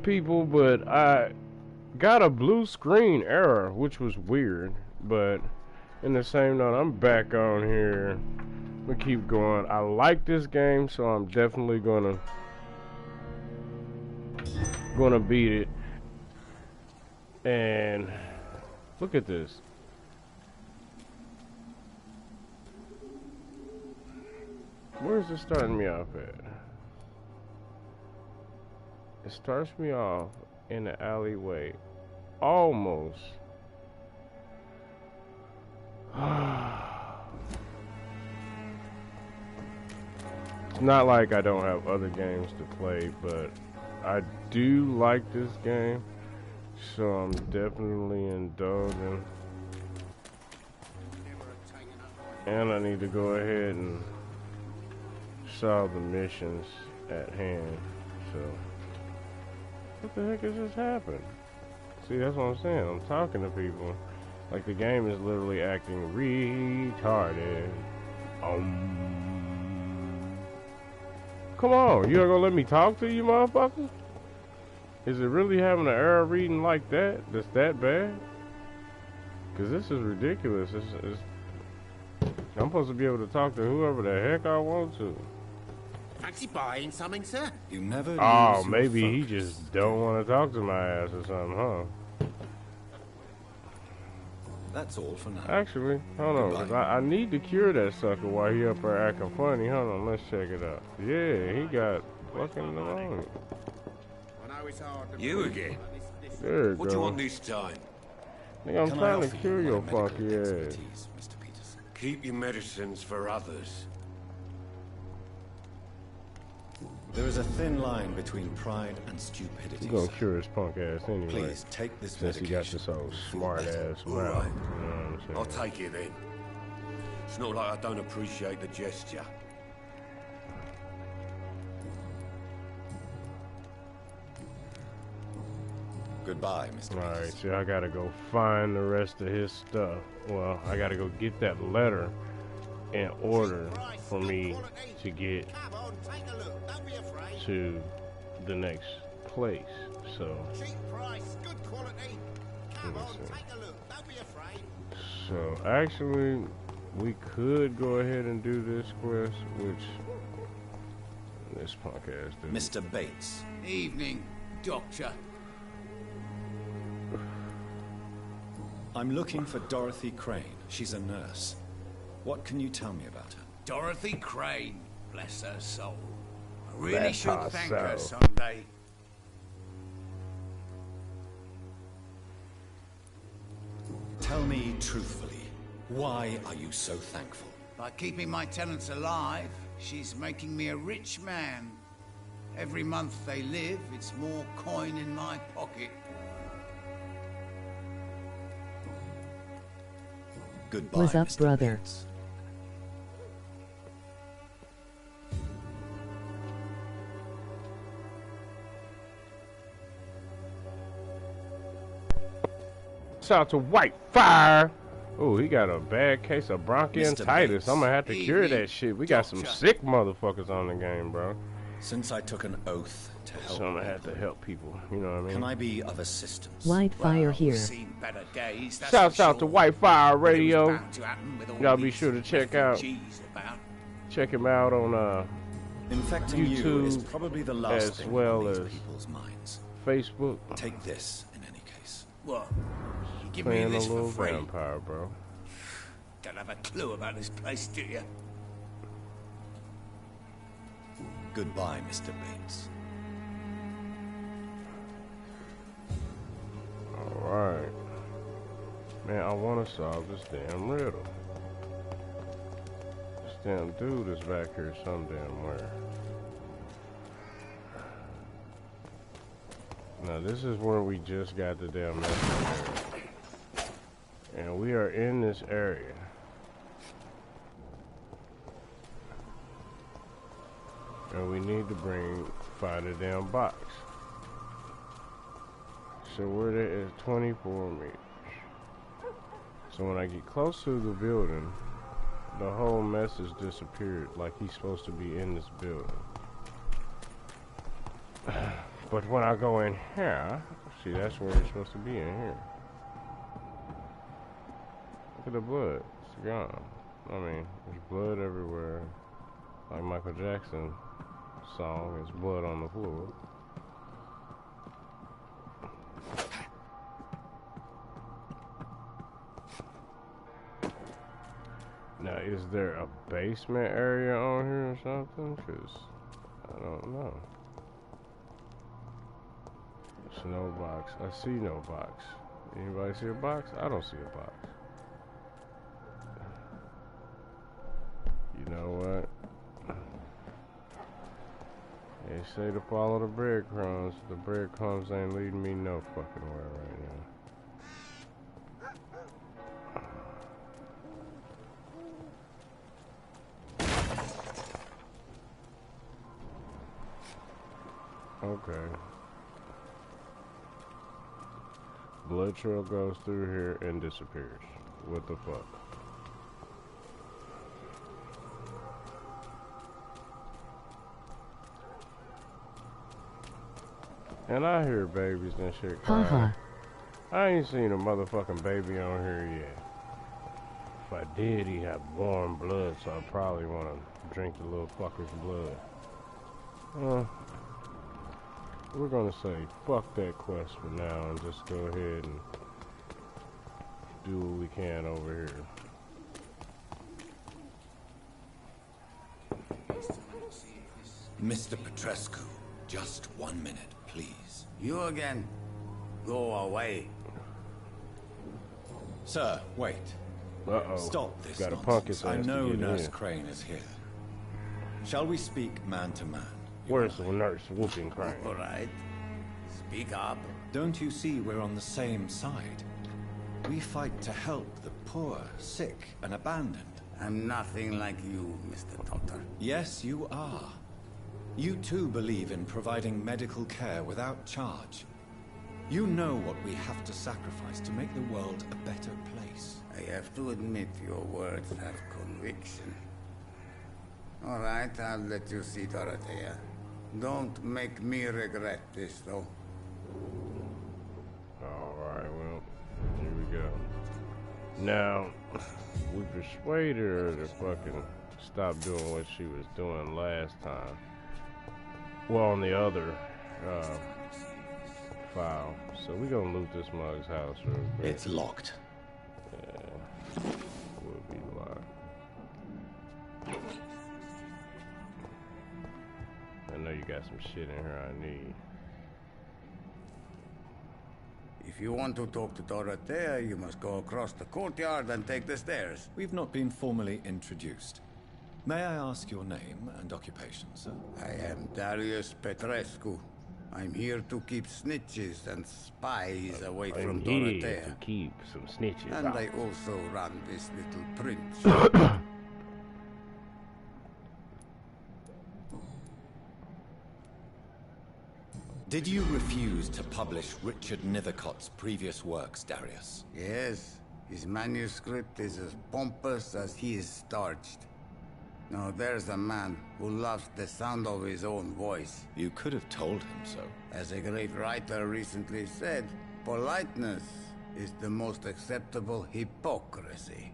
people, but I got a blue screen error, which was weird. But in the same note, I'm back on here. We keep going. I like this game, so I'm definitely gonna beat it. And look at this. Where's it starting me off at? It starts me off in the alleyway. Almost. It's not like I don't have other games to play, but I do like this game, so I'm definitely indulging. And I need to go ahead and solve the missions at hand. So, what the heck has just happened? See, that's what I'm saying. I'm talking to people like the game is literally acting retarded. Come on, you not gonna let me talk to you, motherfucker? Is it really having an error reading like that? That's that bad? Cause this is ridiculous. I'm supposed to be able to talk to whoever the heck I want to. Fancy buying something, sir? You never. Oh, maybe he just don't want to talk to my ass or something, huh? That's all for now. Actually, hold on, cause I need to cure that sucker while he up there acting funny. Hold on, let's check it out. Yeah, he got fucking pneumonia. You again? There you What go. do you want this time? Nigga, I'm trying to cure your funky ass. Keep your medicines for others. There is a thin line between pride and stupidity. You gonna cure his punk ass anyway. Please take this since he got this old smart ass mouth. You know what I'm saying? I'll take it then. It's not like I don't appreciate the gesture. Goodbye, Mr. Alright, so I gotta go find the rest of his stuff. Well, I gotta go get that letter in order for me to get to the next place. So, so actually, we could go ahead and do this quest, which this punk ass dude. Mr. Bates. Evening, Doctor. I'm looking for Dorothy Crane. She's a nurse. What can you tell me about her? Dorothy Crane, bless her soul. I really should thank her soul. someday. Tell me truthfully, why are you so thankful? By keeping my tenants alive, she's making me a rich man. Every month they live, it's more coin in my pocket. Goodbye, What's up, Mr. brother? Bates. Shout out to Vampyr. Oh, he got a bad case of bronchitis. Bates. I'm gonna have to cure that shit. We got some Doctor. sick motherfuckers on the game, bro. Since I took an oath to help, So I'm gonna have to help people. You know what I mean? can I be of assistance? Whitefire here. Seen better days, that's Shouts for out to sure. Vampyr But it was Radio. bound to happen with all Y'all be these sure to check out. refugees about. Check him out on Infecting you is YouTube, probably the last as thing well on these as people's minds. Facebook. Take this in any case. What? You give me Playing a this for little free? vampire, bro. Don't have a clue about this place, do you? Goodbye, Mr. Bates. Alright. Man, I want to solve this damn riddle. This damn dude is back here some damn where. Now, this is where we just got the damn message. And we are in this area. And we need to find a damn box. So where there is 24 meters. So when I get close to the building, the whole message disappeared, like he's supposed to be in this building. But when I go in here, see, that's where it's supposed to be, in here. Look at the blood. It's gone. I mean, there's blood everywhere. Like Michael Jackson song, there's blood on the floor. Now, is there a basement area on here or something? Because I don't know. There's no box. I see no box. Anybody see a box? I don't see a box. You know what? They say to follow the breadcrumbs. The breadcrumbs ain't leading me no fucking where right now. Okay. Blood trail goes through here and disappears. What the fuck? And I hear babies and shit crying. I ain't seen a motherfucking baby on here yet. If I did, he'd have warm blood, so I probably want to drink the little fucker's blood. We're gonna say fuck that quest for now and just go ahead and do what we can over here. Mr. Petrescu, just 1 minute, please. You again? Go away. Sir, wait. Uh-oh. Stop this Got a nonsense. punk his I ass know to get Nurse in. Crane is here. Shall we speak man to man? Where's the nurse whooping Crane? All right. Speak up. Don't you see we're on the same side? We fight to help the poor, sick, and abandoned. I'm nothing like you, Mr. Doctor. Yes, you are. You too believe in providing medical care without charge. You know what we have to sacrifice to make the world a better place. I have to admit your words have conviction. All right, I'll let you see Dorothea. Don't make me regret this, though. Alright, well, here we go. Now, we persuaded her to fucking stop doing what she was doing last time. Well, on the other file. So we gonna loot this mug's house real quick. It's locked. Yeah, will be locked. I know you got some shit in here I need. If you want to talk to Dorothea, you must go across the courtyard and take the stairs. We've not been formally introduced. May I ask your name and occupation, sir? I am Darius Petrescu. I'm here to keep snitches and spies away from I'm here Dorothea. to keep some snitches And out. I also run this little prince. Did you refuse to publish Richard Nethercott's previous works, Darius? Yes, his manuscript is as pompous as he is starched. Now there's a man who loves the sound of his own voice. You could have told him so. As a great writer recently said, politeness is the most acceptable hypocrisy.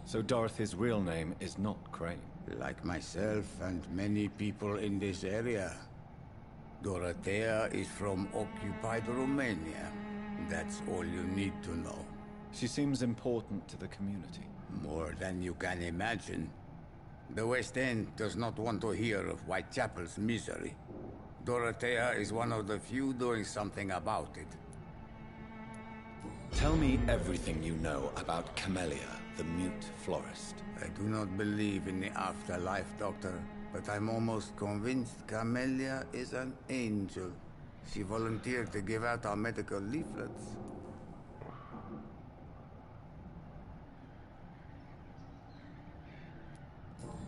So Dorothy's real name is not Crane. Like myself and many people in this area, Dorothea is from occupied Romania. That's all you need to know. She seems important to the community. More than you can imagine. The West End does not want to hear of Whitechapel's misery. Dorothea is one of the few doing something about it. Tell me everything you know about Camellia, the mute florist. I do not believe in the afterlife, Doctor, but I'm almost convinced Camellia is an angel. She volunteered to give out our medical leaflets.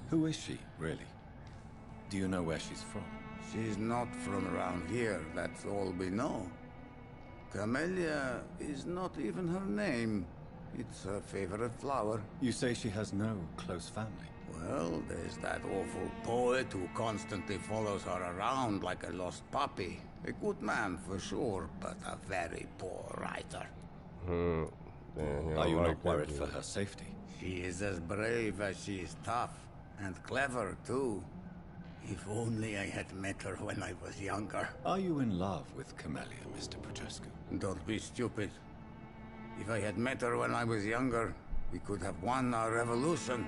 Who is she, really? Do you know where she's from? She's not from around here, that's all we know. Camellia is not even her name. It's her favorite flower. You say she has no close family? Well, there's that awful poet who constantly follows her around like a lost puppy. A good man for sure, but a very poor writer. Damn, Are you not worried for her safety? She is as brave as she is tough, and clever too. If only I had met her when I was younger. Are you in love with Camellia, Mr. Petrescu? Don't be stupid. If I had met her when I was younger, we could have won our revolution.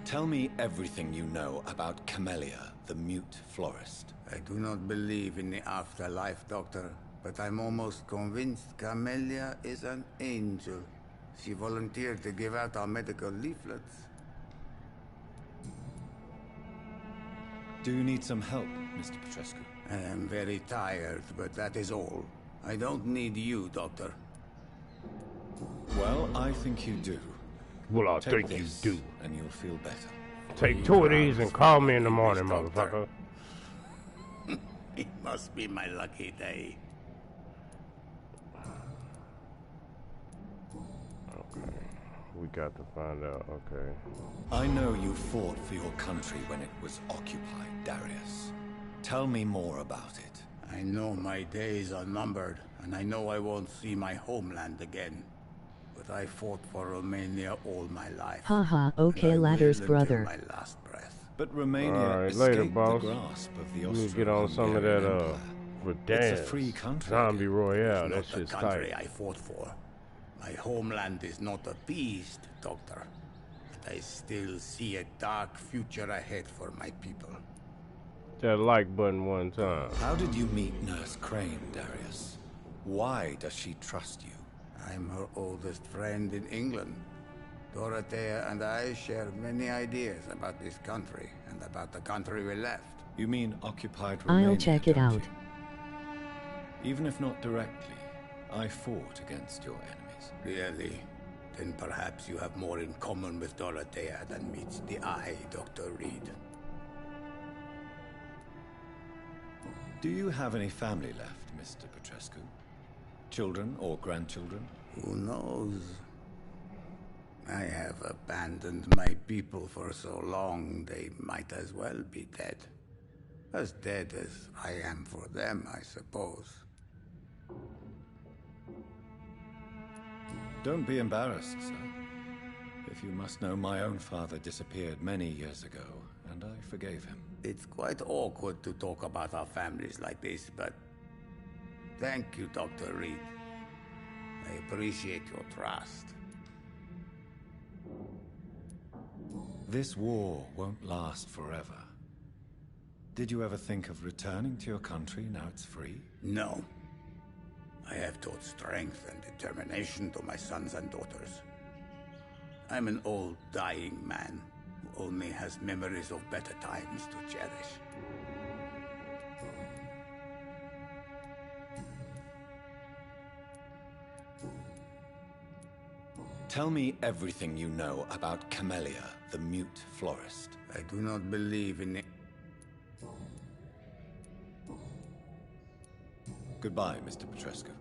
Tell me everything you know about Camellia, the mute florist. I do not believe in the afterlife, Doctor, but I'm almost convinced Camellia is an angel. She volunteered to give out our medical leaflets. Do you need some help, Mr. Petrescu? I am very tired, but that is all. I don't need you, Doctor. Well, I think you do. Well, I Take think you this, do. and you'll feel better. Take 2 of these and call me in the morning, Doctor. motherfucker. It must be my lucky day. Okay. We got to find out. Okay. I know you fought for your country when it was occupied, Darius. Tell me more about it. I know my days are numbered, and I know I won't see my homeland again. But I fought for Romania all my life. Haha, okay, and I Ladder's will until brother. my last breath. But Romania Alright, escaped later, boss. the grasp of the Let me get on some of Austro-Hungarian that, Empire. Verdansk It's a free country. Zombie Royale. It's That not the shit's country tight. I fought for. My homeland is not appeased, Doctor. But I still see a dark future ahead for my people. That like button one time. How did you meet Nurse Crane, Darius? Why does she trust you? I'm her oldest friend in England. Dorothea and I share many ideas about this country and about the country we left. You mean occupied Romania? I'll check it don't out. you? Even if not directly, I fought against your enemies. Really? Then perhaps you have more in common with Dorothea than meets the eye, Dr. Reed. Do you have any family left, Mr. Petrescu? Children or grandchildren? Who knows? I have abandoned my people for so long, they might as well be dead. As dead as I am for them, I suppose. Don't be embarrassed, sir. If you must know, my own father disappeared many years ago, and I forgave him. It's quite awkward to talk about our families like this, but thank you, Dr. Reed. I appreciate your trust. This war won't last forever. Did you ever think of returning to your country now it's free? No. I have taught strength and determination to my sons and daughters. I'm an old, dying man who only has memories of better times to cherish. Tell me everything you know about Camellia, the mute florist. I do not believe in it. Goodbye, Mr. Petrescu.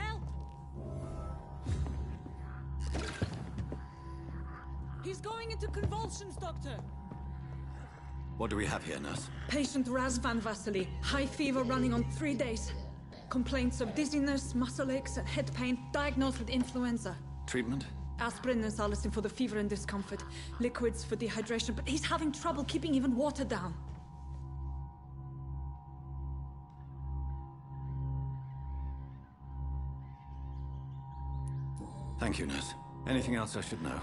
help! He's going into convulsions, Doctor! What do we have here, nurse? Patient Raz Van Vasily. High fever running on 3 days. Complaints of dizziness, muscle aches, and head pain. Diagnosed with influenza. Treatment? Aspirin and salicin for the fever and discomfort. Liquids for dehydration, but he's having trouble keeping even water down. Thank you, nurse. Anything else I should know?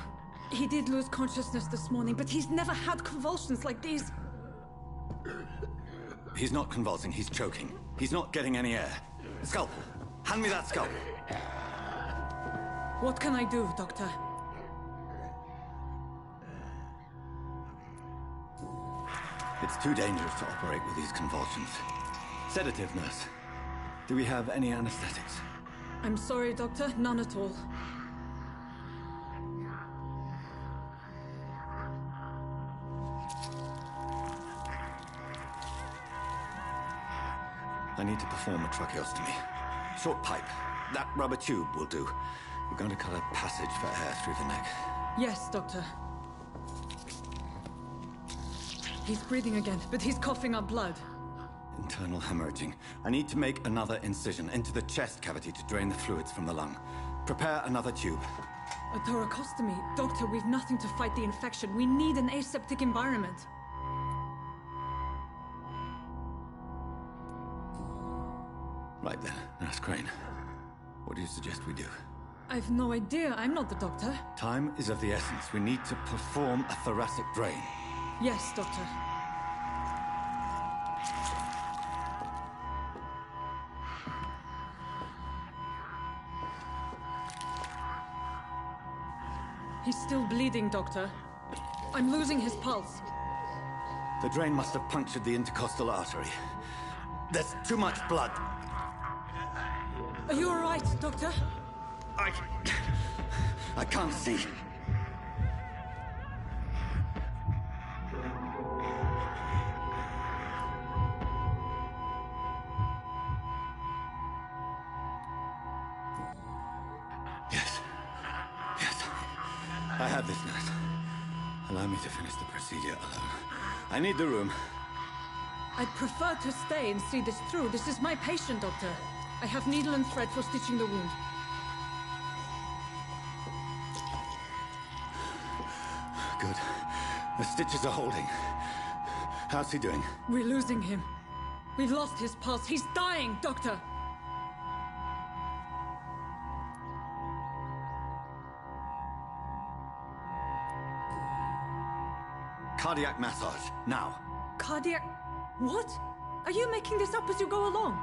He did lose consciousness this morning, but he's never had convulsions like these. He's not convulsing, he's choking. He's not getting any air. Scalpel! Hand me that scalpel! What can I do, Doctor? It's too dangerous to operate with these convulsions. Sedative, nurse. Do we have any anesthetics? I'm sorry, Doctor. None at all. I need to perform a tracheostomy. Short pipe. That rubber tube will do. We're going to cut a passage for air through the neck. Yes, Doctor. He's breathing again, but he's coughing up blood. Internal hemorrhaging. I need to make another incision into the chest cavity to drain the fluids from the lung. Prepare another tube. A thoracostomy? Doctor, we've nothing to fight the infection. We need an aseptic environment. Right then, Nurse Crane. What do you suggest we do? I've no idea. I'm not the doctor. Time is of the essence. We need to perform a thoracic drain. Yes, Doctor. He's still bleeding, Doctor. I'm losing his pulse. The drain must have punctured the intercostal artery. There's too much blood. Are you all right, Doctor? I can't see. Yes. Yes. I have this, nurse. Allow me to finish the procedure alone. I need the room. I'd prefer to stay and see this through. This is my patient, Doctor. I have needle and thread for stitching the wound. Good. The stitches are holding. How's he doing? We're losing him. We've lost his pulse. He's dying, Doctor! Cardiac massage, now. Cardiac... What? Are you making this up as you go along?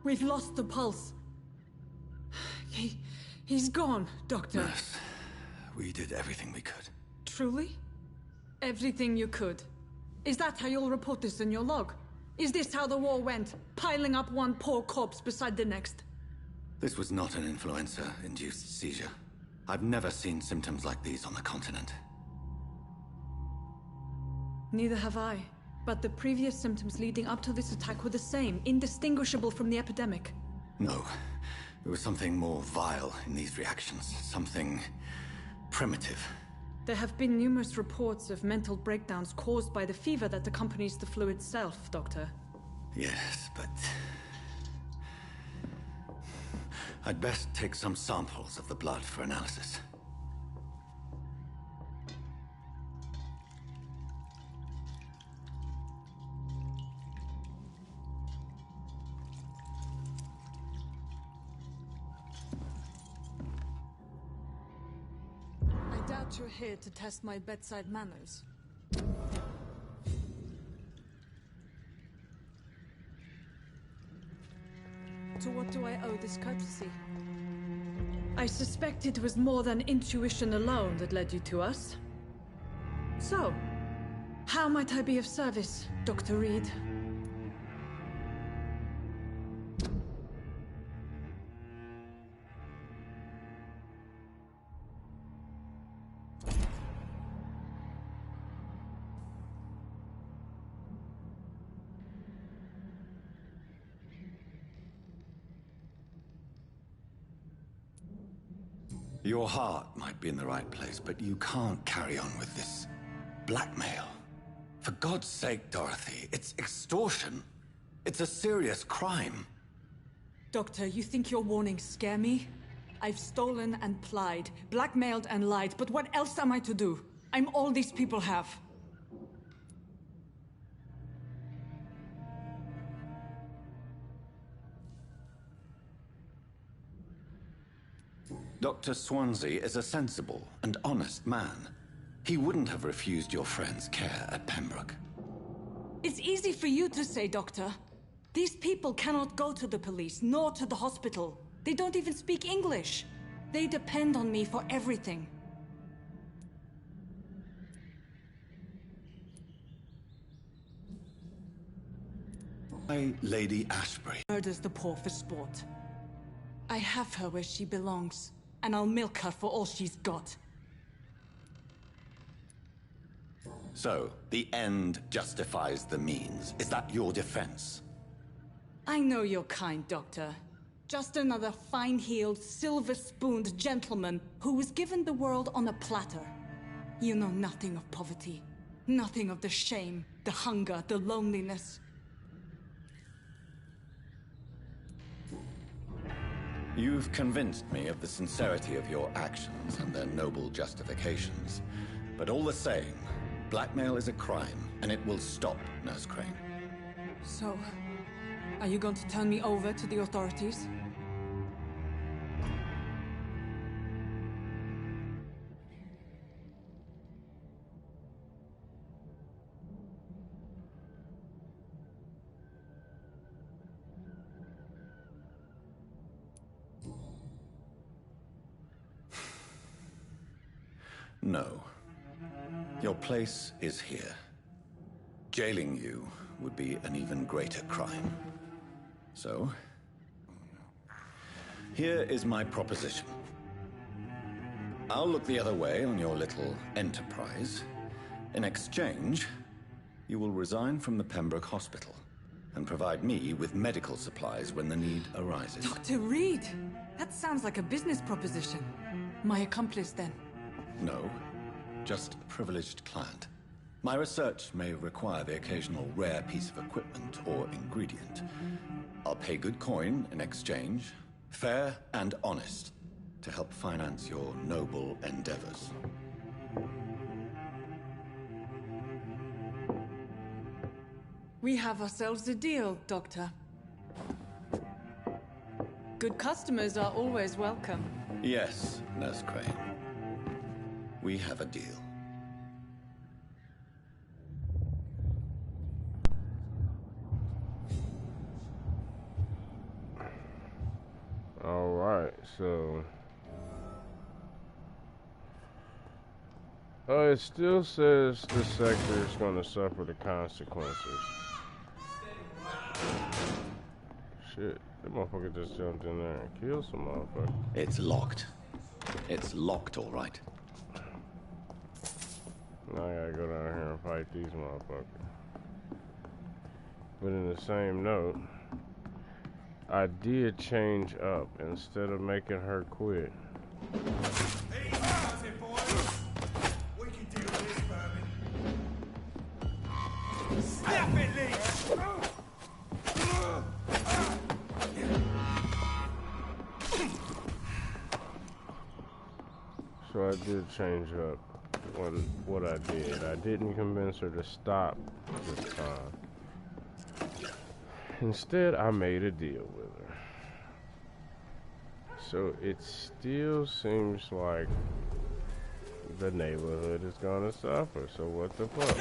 We've lost the pulse. He's gone, Doctor. Nurse, we did everything we could. Truly? Everything you could? Is that how you'll report this in your log? Is this how the war went? Piling up one poor corpse beside the next? This was not an influenza-induced seizure. I've never seen symptoms like these on the continent. Neither have I. But the previous symptoms leading up to this attack were the same, indistinguishable from the epidemic. No. There was something more vile in these reactions. Something primitive. There have been numerous reports of mental breakdowns caused by the fever that accompanies the flu itself, Doctor. Yes, but... I'd best take some samples of the blood for analysis. I doubt you're here to test my bedside manners. To what do I owe this courtesy? I suspect it was more than intuition alone that led you to us. So, how might I be of service, Dr. Reed? Your heart might be in the right place, but you can't carry on with this blackmail. For God's sake, Dorothy, it's extortion. It's a serious crime. Doctor, you think your warnings scare me? I've stolen and plied, blackmailed and lied, but what else am I to do? I'm all these people have. Dr. Swansea is a sensible and honest man. He wouldn't have refused your friend's care at Pembroke. It's easy for you to say, Doctor. These people cannot go to the police, nor to the hospital. They don't even speak English. They depend on me for everything. Why, Lady Ashbury? Murders the poor for sport. I have her where she belongs, and I'll milk her for all she's got. So, the end justifies the means. Is that your defense? I know you're kind, Doctor. Just another fine-heeled, silver-spooned gentleman who was given the world on a platter. You know nothing of poverty. Nothing of the shame, the hunger, the loneliness. You've convinced me of the sincerity of your actions and their noble justifications. But all the same, blackmail is a crime, and it will stop, Nurse Crane. So, are you going to turn me over to the authorities? No. Your place is here. Jailing you would be an even greater crime. So, here is my proposition. I'll look the other way on your little enterprise. In exchange, you will resign from the Pembroke Hospital and provide me with medical supplies when the need arises. Dr. Reed! That sounds like a business proposition. My accomplice, then. No, just a privileged client. My research may require the occasional rare piece of equipment or ingredient. I'll pay good coin in exchange, fair and honest, to help finance your noble endeavors. We have ourselves a deal, Doctor. Good customers are always welcome. Yes, Nurse Crane. We have a deal. Alright, so... it still says the sector is going to suffer the consequences. Shit, that motherfucker just jumped in there and killed some motherfucker. It's locked. It's locked, all right. Now I gotta go down here and fight these motherfuckers. But in the same note, I did change up instead of making her quit. Hey, that's it, boys. We can deal with this, vermin. Snap it, Lee! So I did change up what I did. I didn't convince her to stop this time. Instead, I made a deal with her. So it still seems like the neighborhood is gonna suffer. So what the fuck?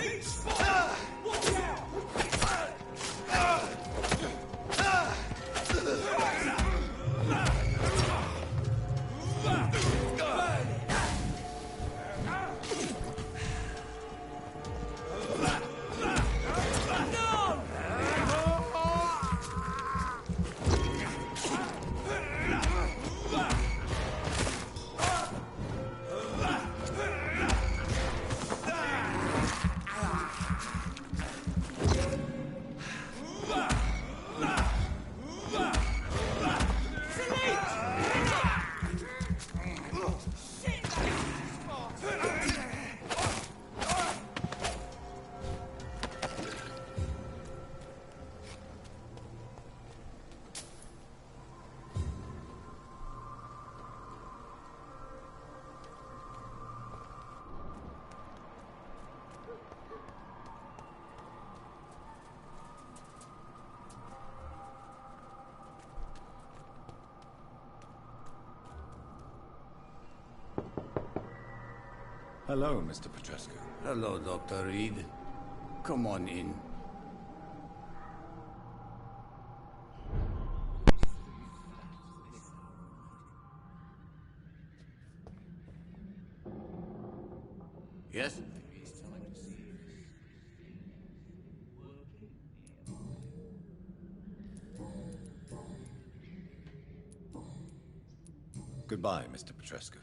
Hello, Mr. Petrescu. Hello, Dr. Reed. Come on in. Yes? Goodbye, Mr. Petrescu.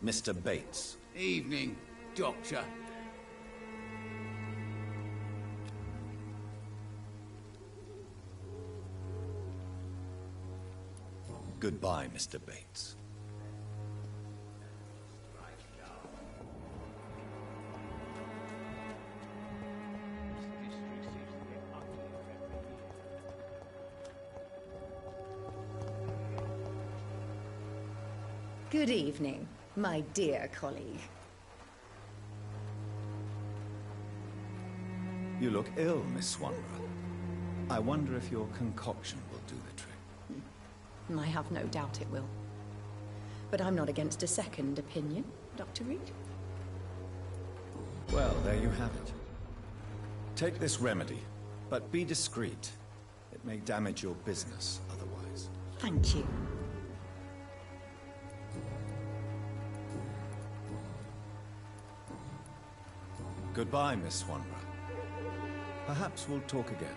Mr. Bates. Evening, Doctor. Goodbye, Mr. Bates. Good evening, my dear colleague. You look ill, Miss Swanborough. I wonder if your concoction will do the trick. I have no doubt it will. But I'm not against a second opinion, Dr. Reed. Well, there you have it. Take this remedy, but be discreet. It may damage your business otherwise. Thank you. Goodbye, Miss Swanborough. Perhaps we'll talk again.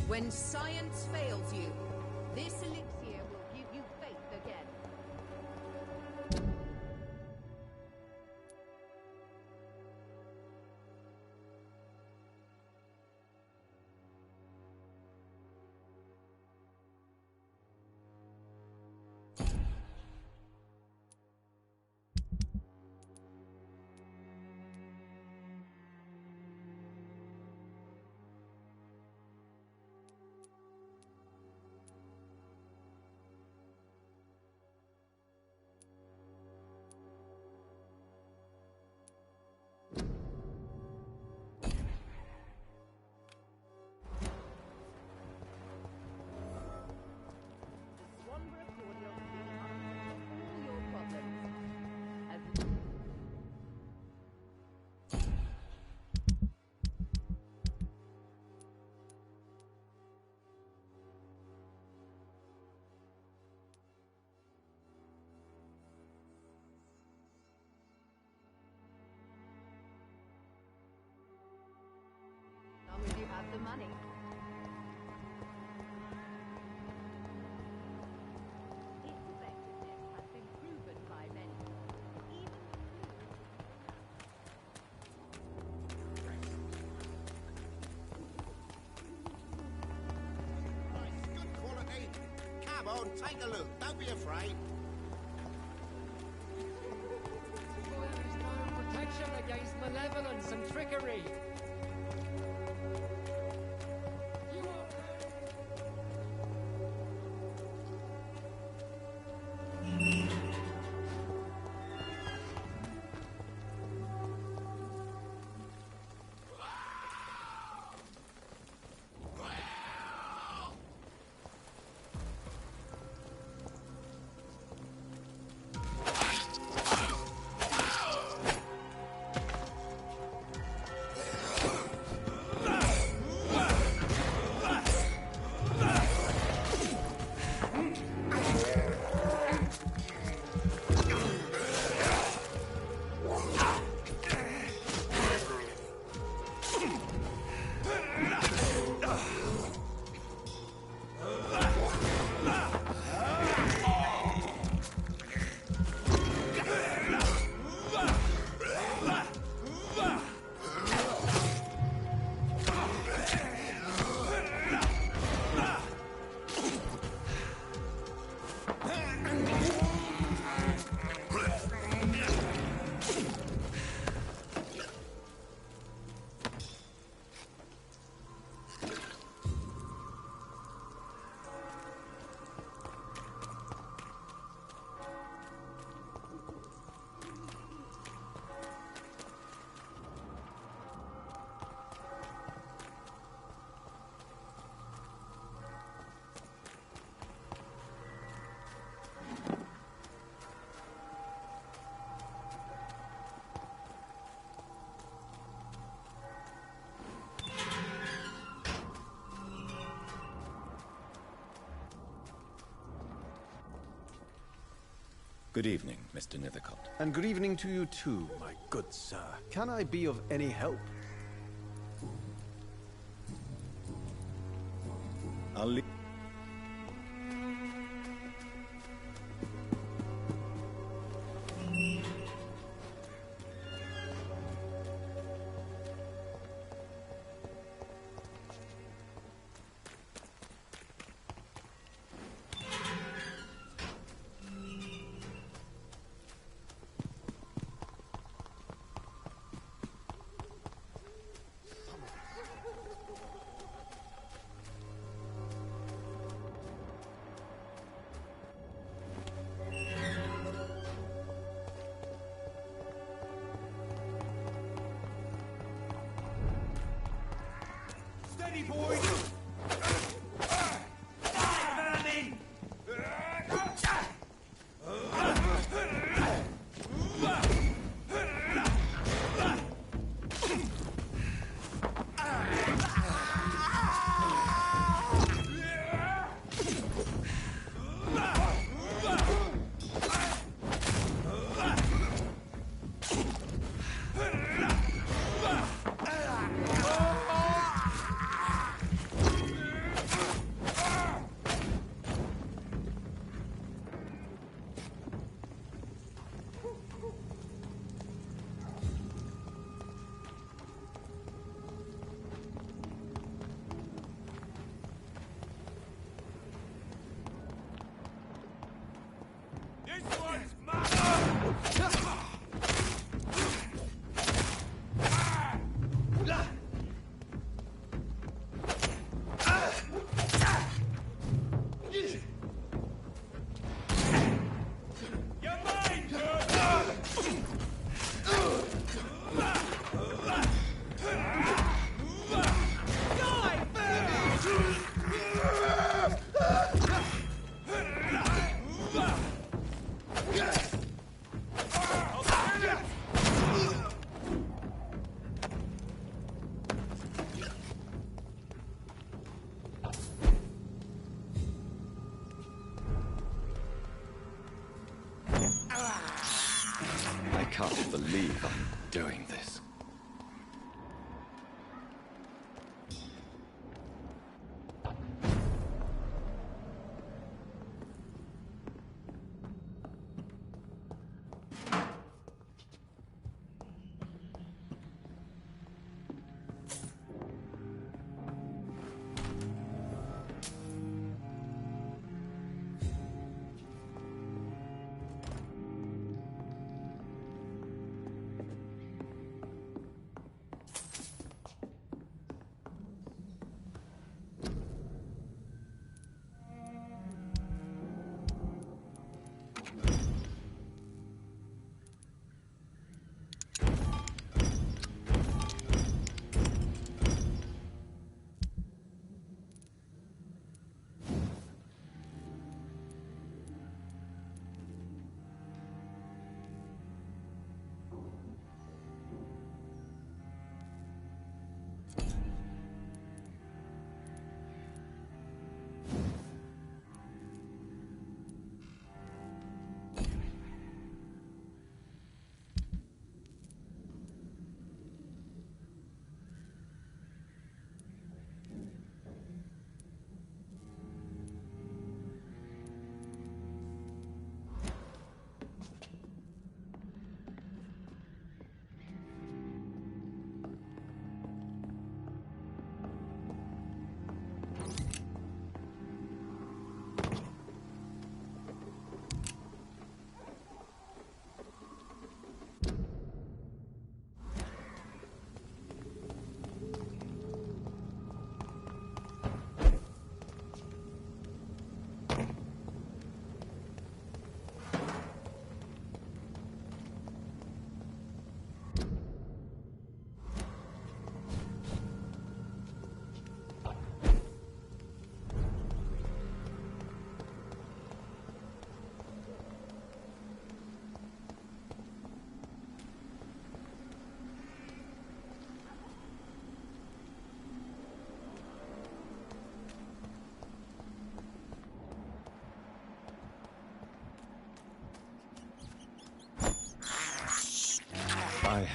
When science fails you, this elixir will give you faith again. As long as you have the money. Its effectiveness has been proven by many. Even Nice, good quality. Come on, take a look. Don't be afraid. There is no protection against malevolence and trickery. Good evening, Mr. Nethercott. And good evening to you too, my good sir. Can I be of any help? I'll leave. Steady, boys! This one's mine! You're mine, I can't believe I'm doing this.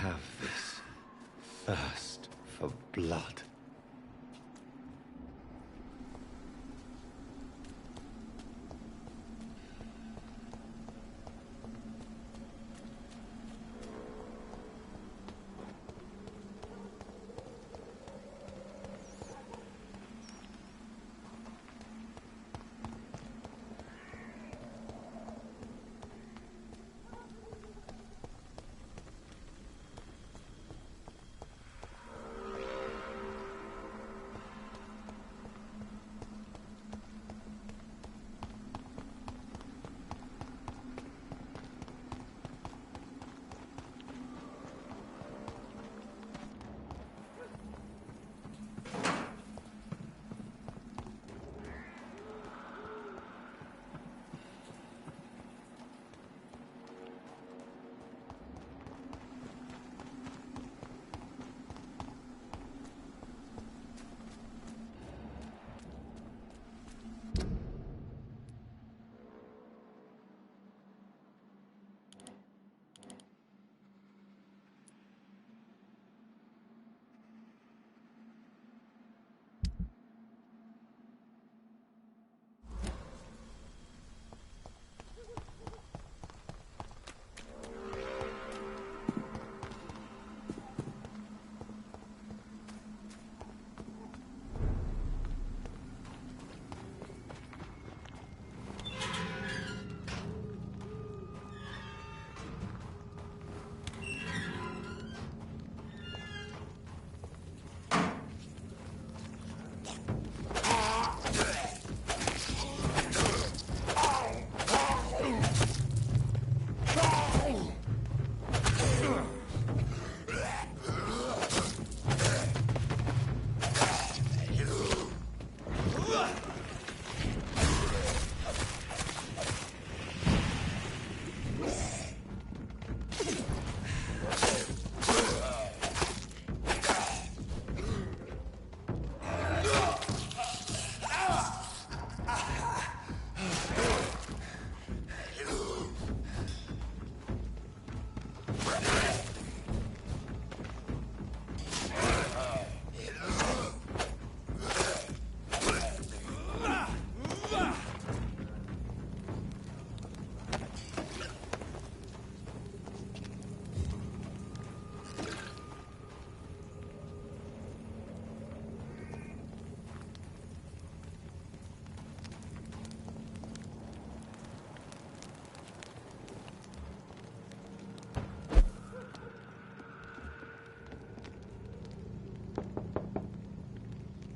have this thirst for blood.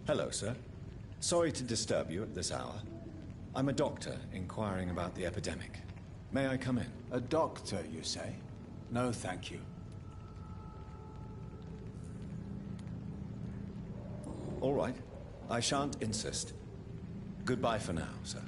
Hello, sir. Sorry to disturb you at this hour. I'm a doctor inquiring about the epidemic. May I come in? A doctor, you say? No, thank you. All right. I shan't insist. Goodbye for now, sir.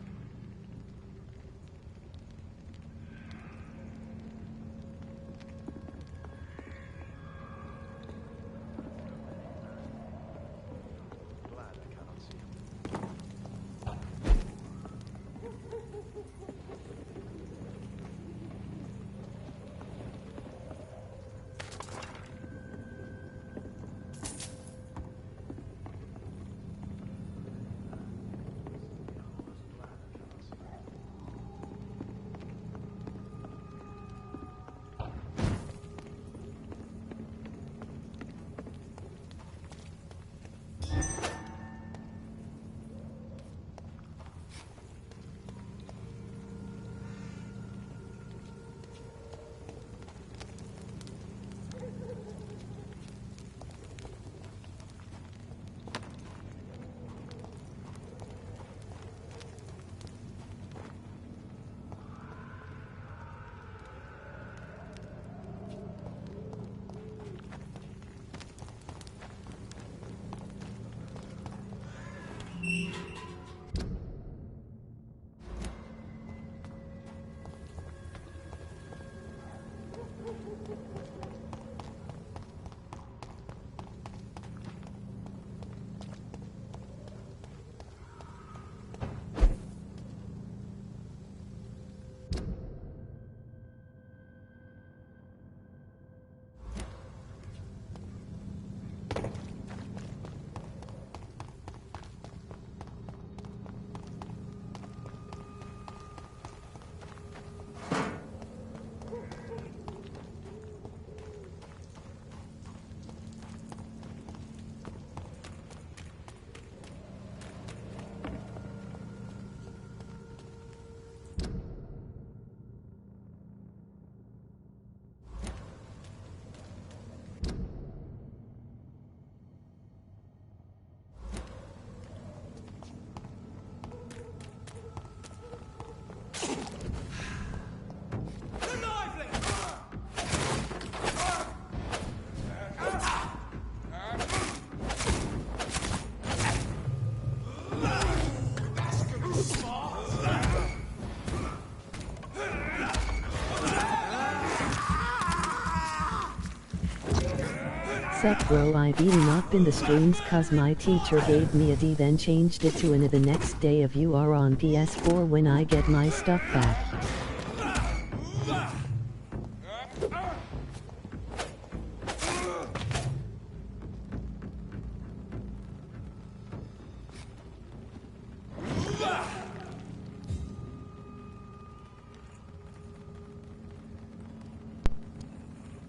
Sup bro, I've not been the streams cause my teacher gave me a D then changed it to an A the next day of you are on PS4 when I get my stuff back.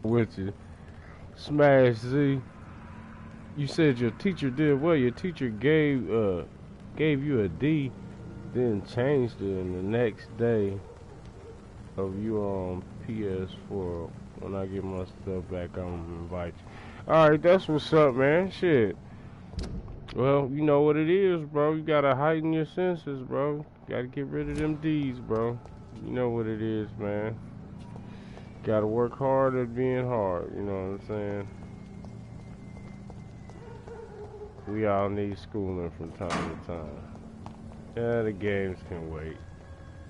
With you. Smash Z. You said your teacher did well. Your teacher gave you a D, then changed it, and the next day of you on PS4. When I get my stuff back, I'm gonna invite you. Alright, that's what's up, man. Shit. Well, you know what it is, bro. You gotta heighten your senses, bro. Gotta get rid of them D's, bro. You know what it is, man. Gotta work hard at being hard, you know what I'm saying? We all need schooling from time to time. Yeah, the games can wait.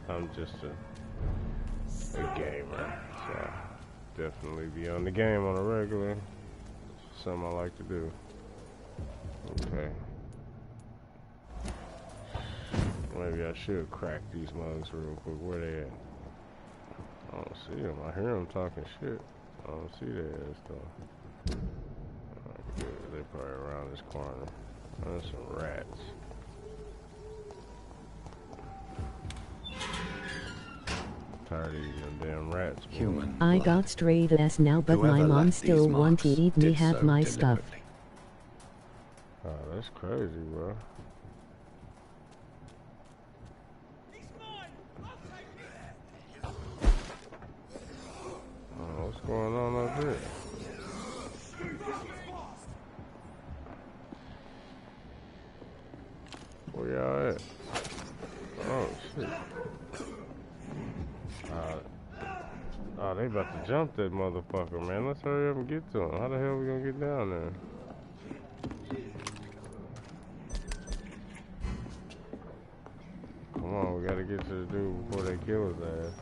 I'm just a gamer, so definitely be on the game on a regular. It's something I like to do. Okay. Maybe I should crack these mugs real quick. Where they at? I don't see them. I hear them talking shit. I don't see their ass though. They're probably around this corner. There's some rats. Tired of eating them damn rats. Human. I got straight S now, but my mom still want to eat me have my stuff. Oh, that's crazy, bro. What's going on up here? Where y'all at? Oh shit. Oh, they about to jump that motherfucker, man. Let's hurry up and get to him. How the hell we gonna get down there? Come on, we gotta get to the dude before they kill his ass.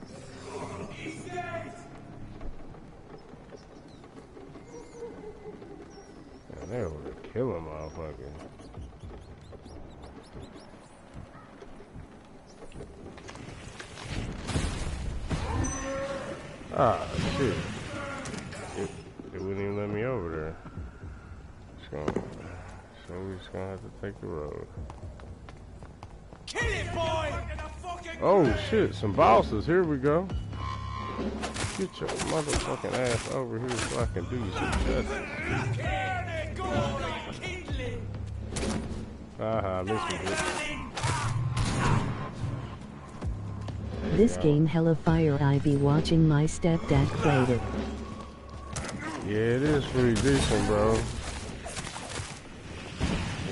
They over there killing motherfuckers. Ah, shit. It wouldn't even let me over there. So we just gonna have to take the road. Kill it, boy! Oh shit, some bosses. Here we go. Get your motherfucking ass over here so I can do you some justice. Haha, missed me, bitch. This game hella fire. I be watching my stepdad play it. Yeah, it is pretty decent, bro.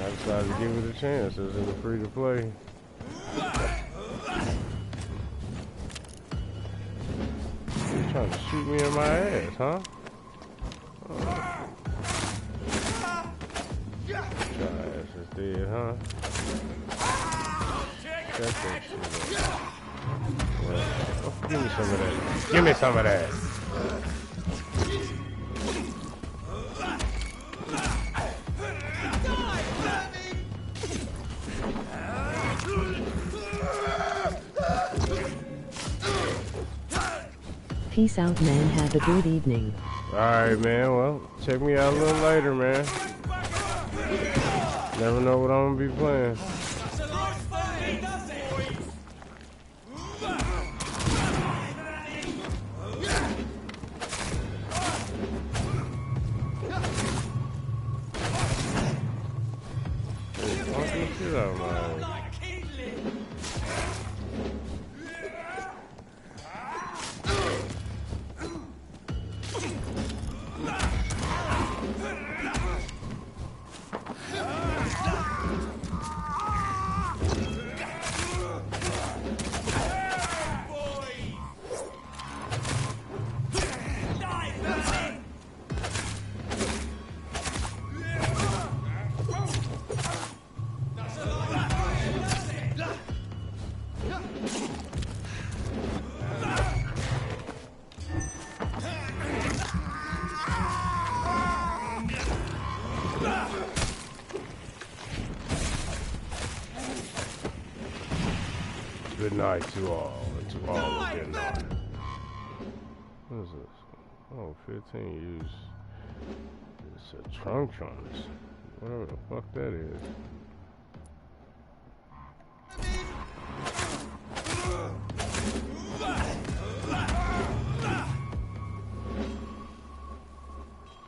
I decided to give it a chance. It's in the free to play. You're trying to shoot me in my ass, huh? Your ass is dead, huh? Check that shit out. Well, give me some of that. Give me some of that. Peace out, man. Have a good evening. Alright, man. Well, check me out a little later, man. Never know what I'm gonna be playing. Shit out of my ass. good night to all, and to all a good night. What is this? Oh, 15 use. It's a trunks. Whatever the fuck that is.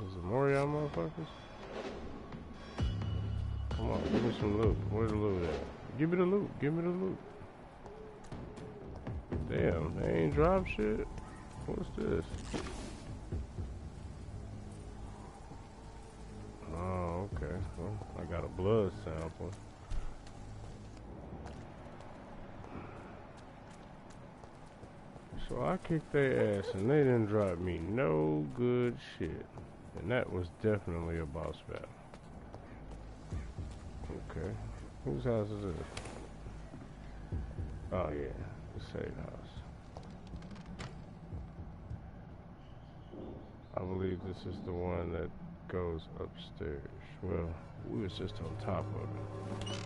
Is it more y'all motherfuckers? Come on, give me some loot. Where's the loot at? Give me the loot. Give me the loot. Damn, they ain't drop shit. What's this? Oh, okay. Well, I got a blood sample. So I kicked their ass and they didn't drop me no good shit. And that was definitely a boss battle. Okay. Whose house is this? Oh yeah, the safe house. I believe this is the one that goes upstairs. Well, we was just on top of it.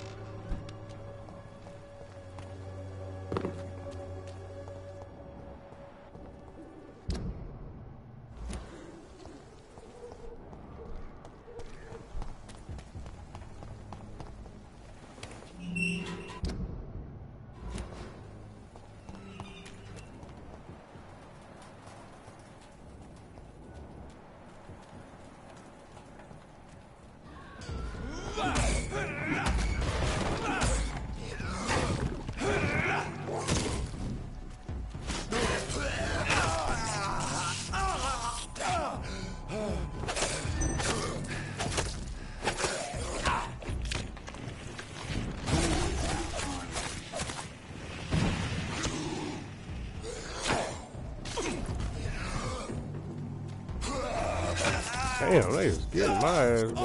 Damn, they was getting my ass, boy.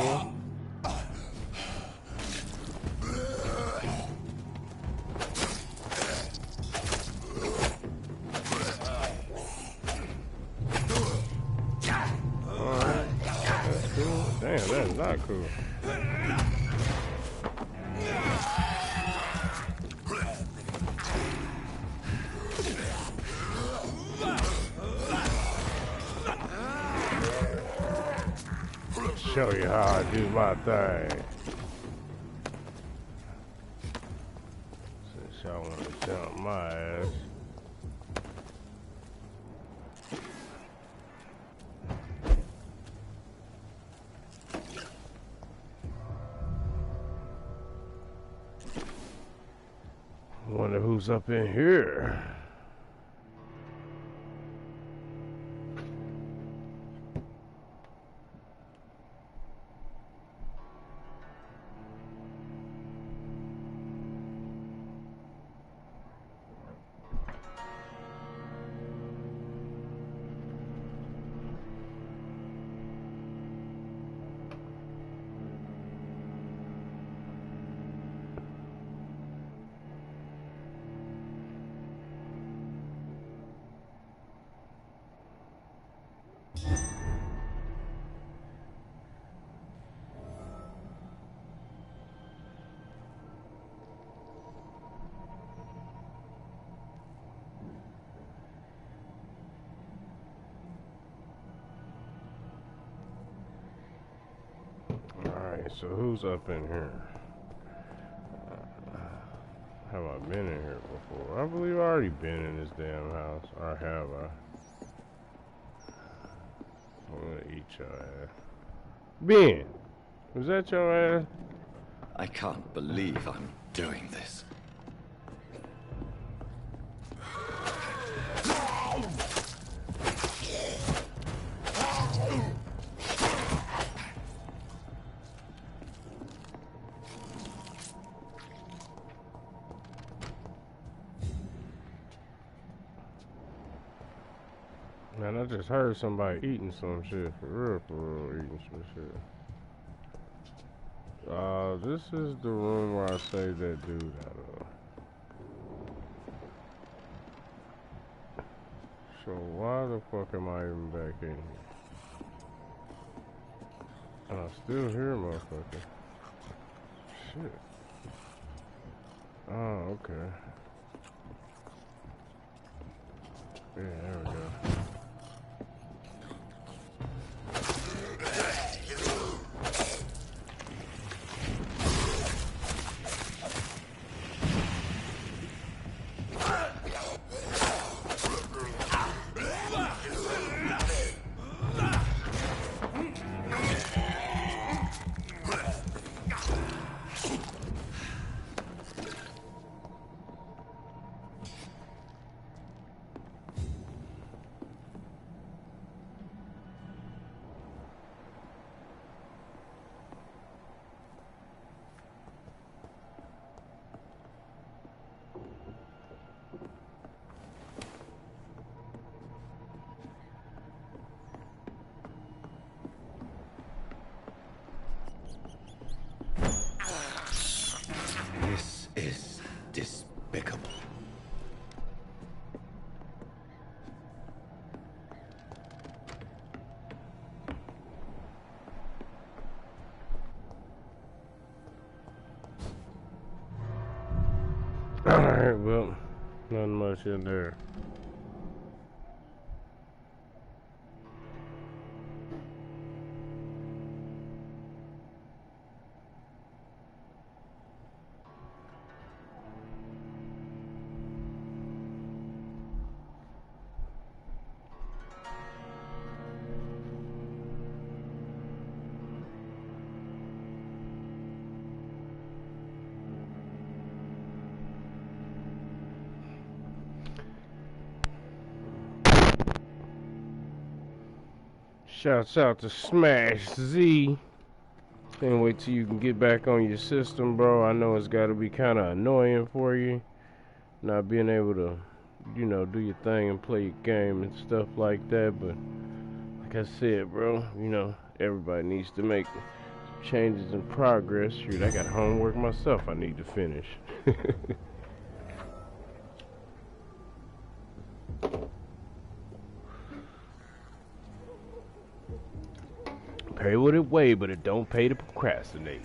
Alright, that's cool. Damn, that's not cool. Show you how I do my thing. Since y'all want to jump my ass. Wonder who's up in here. So who's up in here? Have I been in here before? I believe I already been in this damn house. Or have I? I'm gonna eat your ass. Ben! Was that your ass? I can't believe I'm doing this. Man, I just heard somebody eating some shit. For real, eating some shit. This is the room where I saved that dude out of. So why the fuck am I even back in here? And I'm still here, motherfucker. Shit. Oh, okay. Yeah, there we go. This is despicable. Alright, well, nothing much in there. Shouts out to Smash Z. Can't wait till you can get back on your system, bro. I know it's got to be kind of annoying for you not being able to, you know, do your thing and play your game and stuff like that. But like I said, bro, you know, everybody needs to make changes and progress. Shoot, I got homework myself I need to finish. Pay what it weigh, but it don't pay to procrastinate.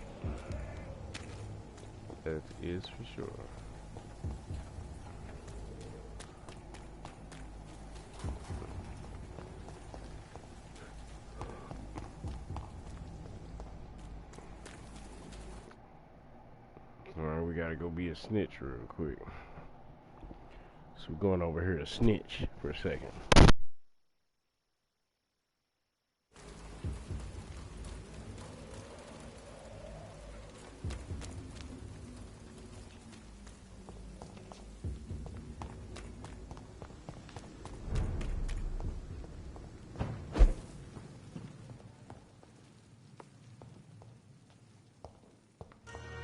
That is for sure. Alright, we gotta go be a snitch real quick. So we're going over here to snitch for a second.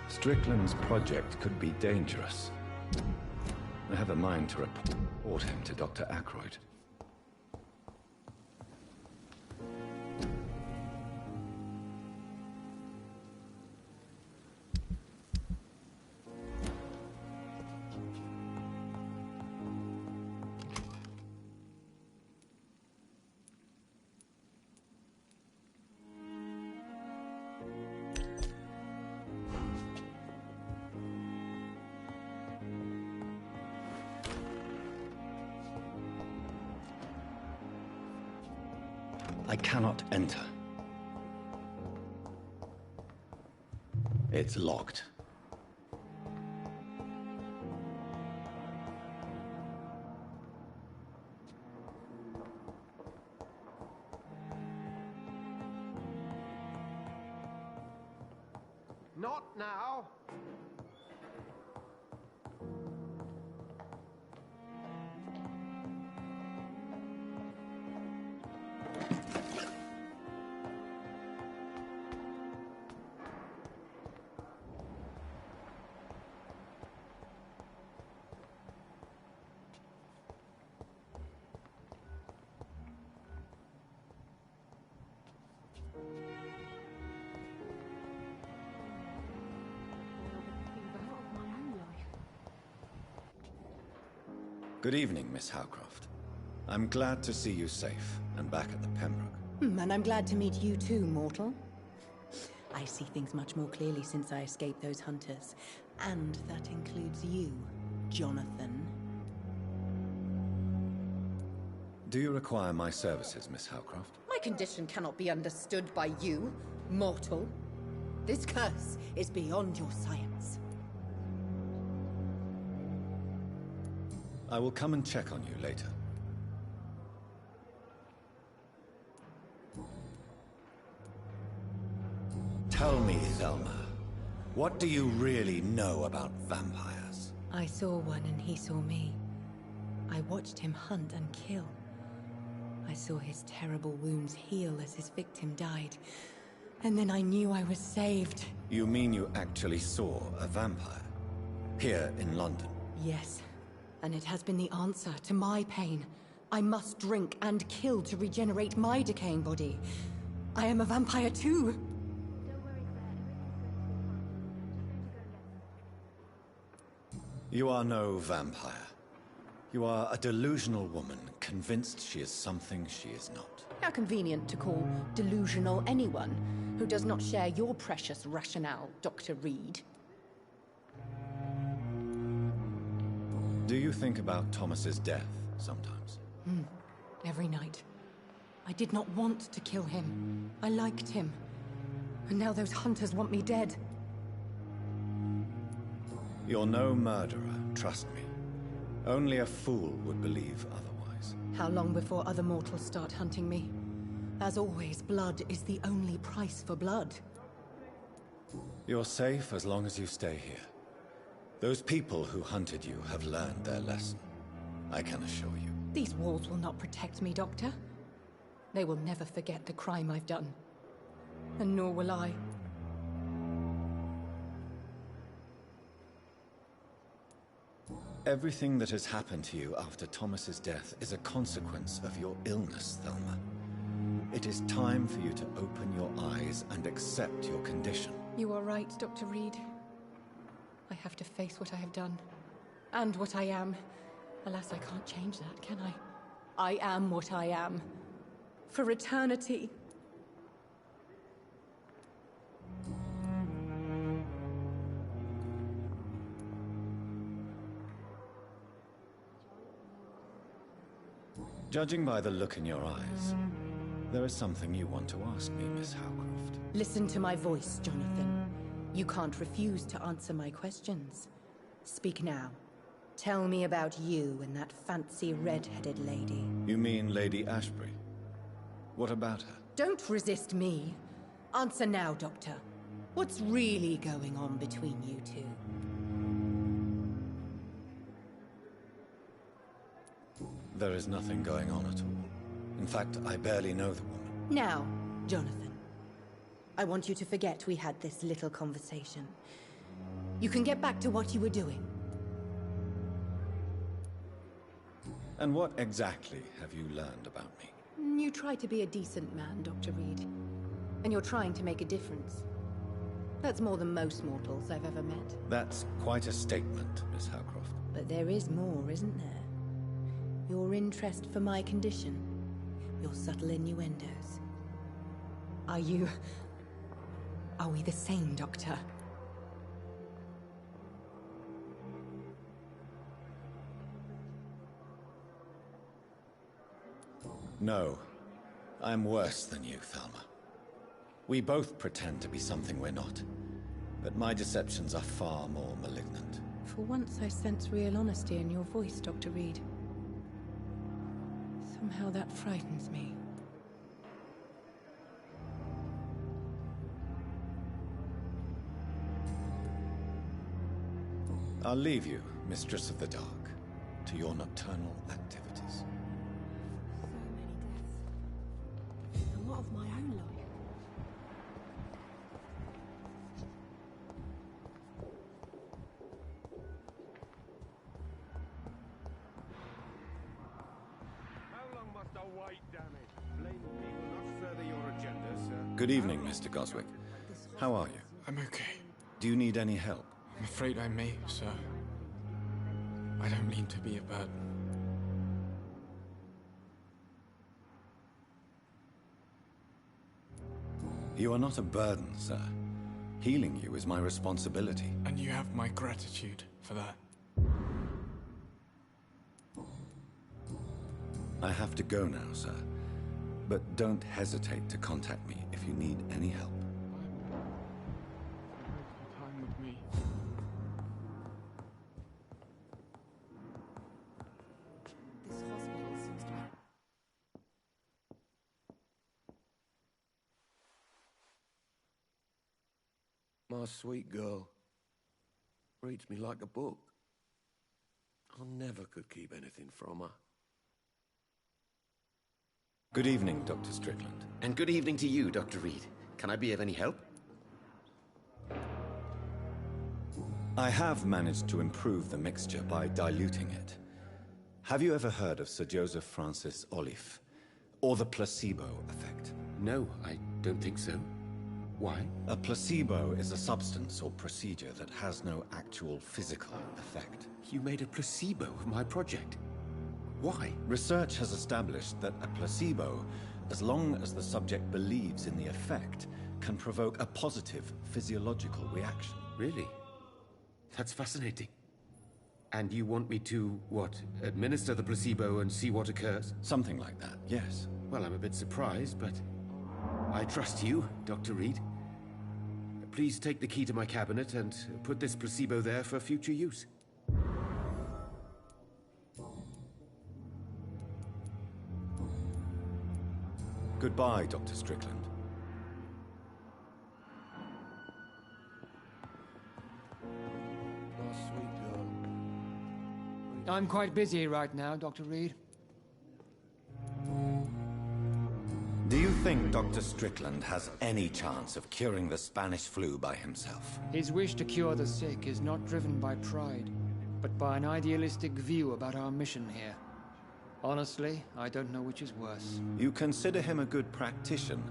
Strickland's project could be dangerous. I have a mind to report him to Dr. Aykroyd. I cannot enter. It's locked. Not now. Good evening, Miss Howcroft. I'm glad to see you safe and back at the Pembroke. And I'm glad to meet you too, mortal. I see things much more clearly since I escaped those hunters. And that includes you, Jonathan. Do you require my services, Miss Howcroft? My condition cannot be understood by you, mortal. This curse is beyond your science. I will come and check on you later. Tell me, Thelma, what do you really know about vampires? I saw one and he saw me. I watched him hunt and kill. I saw his terrible wounds heal as his victim died. And then I knew I was saved. You mean you actually saw a vampire? Here in London? Yes. And it has been the answer to my pain. I must drink and kill to regenerate my decaying body. I am a vampire too. You are no vampire. You are a delusional woman, convinced she is something she is not. How convenient to call delusional anyone who does not share your precious rationale, Dr. Reed. Do you think about Thomas's death sometimes? Every night. I did not want to kill him. I liked him. And now those hunters want me dead. You're no murderer, trust me. Only a fool would believe otherwise. How long before other mortals start hunting me? As always, blood is the only price for blood. You're safe as long as you stay here. Those people who hunted you have learned their lesson, I can assure you. These walls will not protect me, Doctor. They will never forget the crime I've done. And nor will I. Everything that has happened to you after Thomas's death is a consequence of your illness, Thelma. It is time for you to open your eyes and accept your condition. You are right, Dr. Reed. I have to face what I have done. And what I am. Alas, I can't change that, can I? I am what I am. For eternity. Judging by the look in your eyes, there is something you want to ask me, Miss Howcroft. Listen to my voice, Jonathan. You can't refuse to answer my questions. Speak now. Tell me about you and that fancy red-headed lady. You mean Lady Ashbury? What about her? Don't resist me. Answer now, Doctor. What's really going on between you two? There is nothing going on at all. In fact, I barely know the woman. Now, Jonathan. I want you to forget we had this little conversation. You can get back to what you were doing. And what exactly have you learned about me? You try to be a decent man, Dr. Reed. And you're trying to make a difference. That's more than most mortals I've ever met. That's quite a statement, Miss Howcroft. But there is more, isn't there? Your interest for my condition. Your subtle innuendos. Are we the same, Doctor? No. I'm worse than you, Thelma. We both pretend to be something we're not. But my deceptions are far more malignant. For once I sense real honesty in your voice, Dr. Reed. Somehow that frightens me. I'll leave you, Mistress of the Dark, to your nocturnal activities. So many deaths. And what of my own life? Good evening, Mr. Goswick. How are you? I'm okay. Do you need any help? I'm afraid I may, sir. I don't mean to be a burden. You are not a burden, sir. Healing you is my responsibility. And you have my gratitude for that. I have to go now, sir. But don't hesitate to contact me if you need any help. Time with me. This hospital seems to be... My sweet girl. Reads me like a book. I never could keep anything from her. Good evening, Dr. Strickland. And good evening to you, Dr. Reed. Can I be of any help? I have managed to improve the mixture by diluting it. Have you ever heard of Sir Joseph Francis Olive? Or the placebo effect? No, I don't think so. Why? A placebo is a substance or procedure that has no actual physical effect. You made a placebo of my project. Why? Research has established that a placebo, as long as the subject believes in the effect, can provoke a positive physiological reaction. Really? That's fascinating. And you want me to, what, administer the placebo and see what occurs? Something like that, yes. Well, I'm a bit surprised, but I trust you, Dr. Reed. Please take the key to my cabinet and put this placebo there for future use. Goodbye, Dr. Strickland. My sweet girl. I'm quite busy right now, Dr. Reed. Do you think Dr. Strickland has any chance of curing the Spanish flu by himself? His wish to cure the sick is not driven by pride, but by an idealistic view about our mission here. Honestly, I don't know which is worse. You consider him a good practitioner,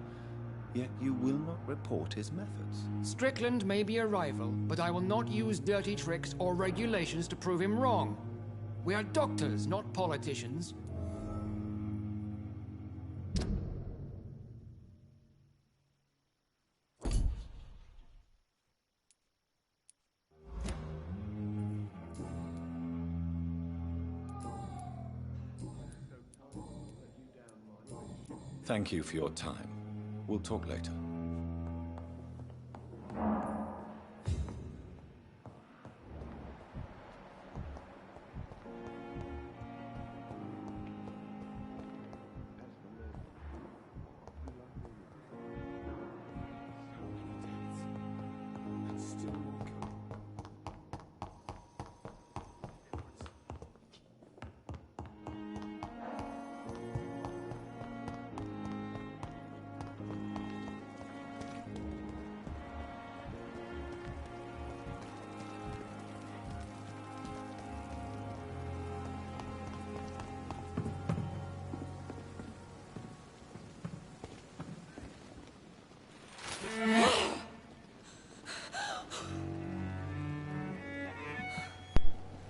yet you will not report his methods. Strickland may be a rival, but I will not use dirty tricks or regulations to prove him wrong. We are doctors, not politicians. Thank you for your time. We'll talk later.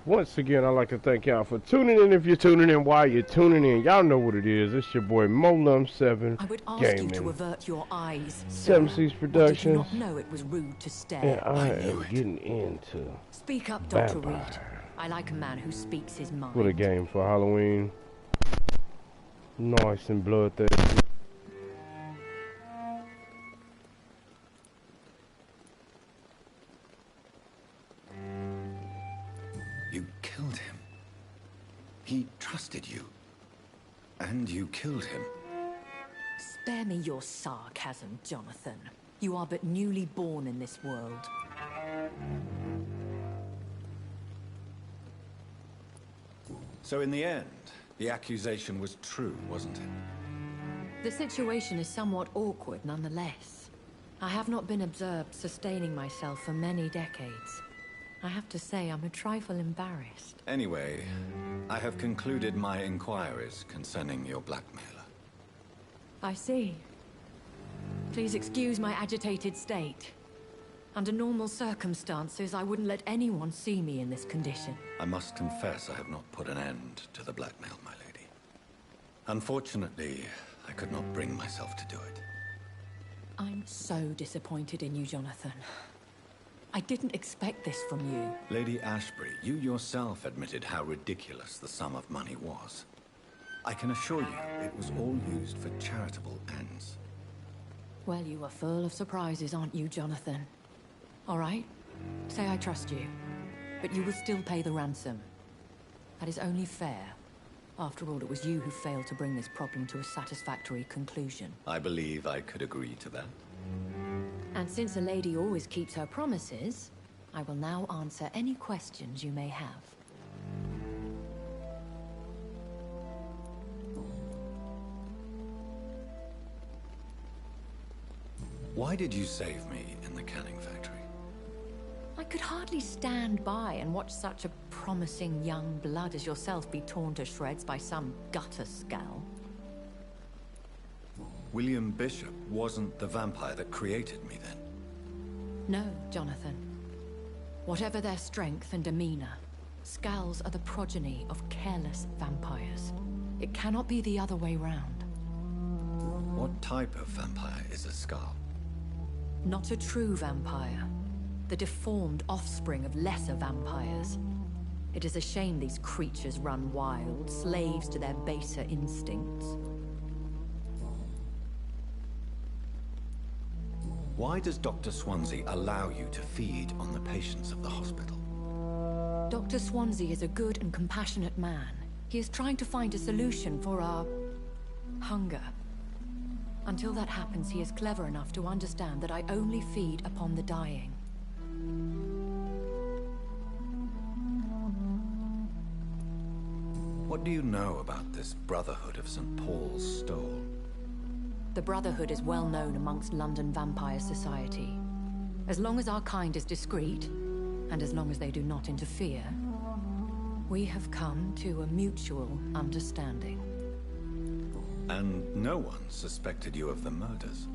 Once again, I'd like to thank y'all for tuning in. If you're tuning in, while you're tuning in, y'all know what it is. It's your boy Molum7 I would ask Gaming. you to avert your eyes. Seven Seas Productions. Did you not know it was rude to stare? And I am getting into Speak up, Dr. Vampyr. Reed. I like a man who speaks his mind. What a game for Halloween. Nice and bloodthirsty. You killed him. He trusted you. And you killed him. Spare me your sarcasm, Jonathan. You are but newly born in this world. So in the end, the accusation was true, wasn't it? The situation is somewhat awkward nonetheless. I have not been observed sustaining myself for many decades. I have to say I'm a trifle embarrassed. Anyway, I have concluded my inquiries concerning your blackmailer. I see. Please excuse my agitated state. Under normal circumstances, I wouldn't let anyone see me in this condition. I must confess I have not put an end to the blackmail, my lady. Unfortunately, I could not bring myself to do it. I'm so disappointed in you, Jonathan. I didn't expect this from you. Lady Ashbury, you yourself admitted how ridiculous the sum of money was. I can assure you it was all used for charitable ends. Well, you are full of surprises, aren't you, Jonathan? All right, say I trust you, but you will still pay the ransom. That is only fair. After all, it was you who failed to bring this problem to a satisfactory conclusion. I believe I could agree to that. And since a lady always keeps her promises, I will now answer any questions you may have. Why did you save me in the canning factory? I could hardly stand by and watch such a promising young blood as yourself be torn to shreds by some gutter scowl. William Bishop wasn't the vampire that created me then? No, Jonathan. Whatever their strength and demeanor, Scowls are the progeny of careless vampires. It cannot be the other way round. What type of vampire is a Scowl? Not a true vampire. The deformed offspring of lesser vampires. It is a shame these creatures run wild, slaves to their baser instincts. Why does Dr. Swansea allow you to feed on the patients of the hospital? Dr. Swansea is a good and compassionate man. He is trying to find a solution for our hunger. Until that happens, he is clever enough to understand that I only feed upon the dying. What do you know about this Brotherhood of St. Paul's Stole? The Brotherhood is well known amongst London Vampire Society. As long as our kind is discreet, and as long as they do not interfere, we have come to a mutual understanding. And no one suspected you of the murders?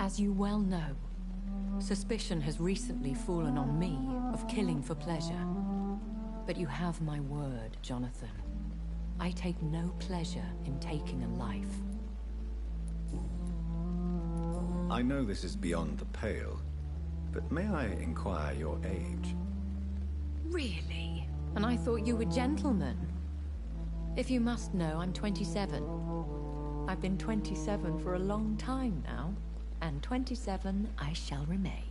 As you well know, suspicion has recently fallen on me of killing for pleasure. But you have my word, Jonathan. I take no pleasure in taking a life. I know this is beyond the pale, but may I inquire your age? Really? And I thought you were gentlemen. If you must know, I'm 27. I've been 27 for a long time now, and 27 I shall remain.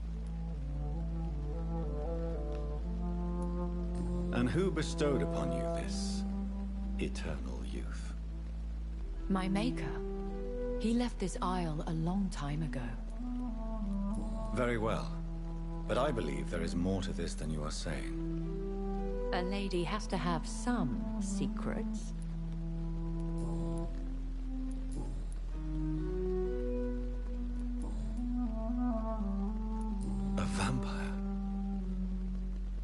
And who bestowed upon you this eternal youth? My maker. He left this isle a long time ago. Very well. But I believe there is more to this than you are saying. A lady has to have some secrets. A vampire?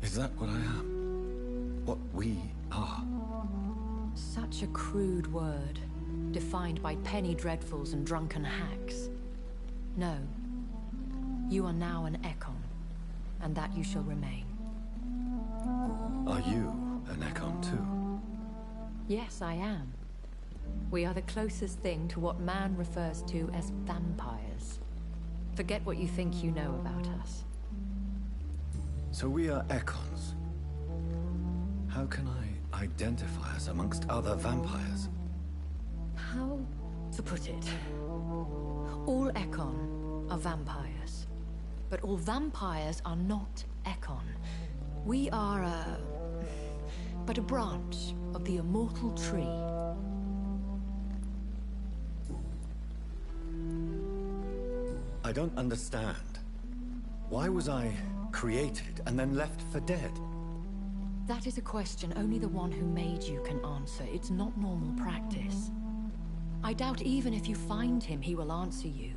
Is that what I am? What we are? Such a crude word, defined by penny dreadfuls and drunken hacks. No. You are now an Ekon, and that you shall remain. Are you an Ekon too? Yes, I am. We are the closest thing to what man refers to as vampires. Forget what you think you know about us. So we are Ekons. How can I identify us amongst other vampires? How to put it? All Ekon are vampires. But all vampires are not Ekon. We are but a branch of the immortal tree. I don't understand. Why was I created and then left for dead? That is a question only the one who made you can answer. It's not normal practice. I doubt even if you find him, he will answer you,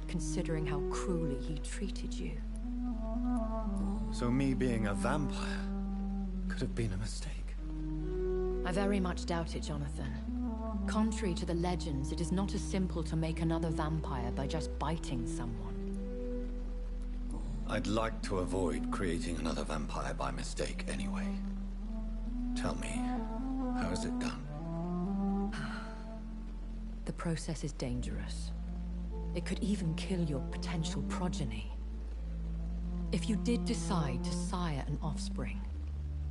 considering how cruelly he treated you. So me being a vampire could have been a mistake. I very much doubt it, Jonathan. Contrary to the legends, it is not as simple to make another vampire by just biting someone. I'd like to avoid creating another vampire by mistake anyway. Tell me, how is it done? The process is dangerous. It could even kill your potential progeny. If you did decide to sire an offspring,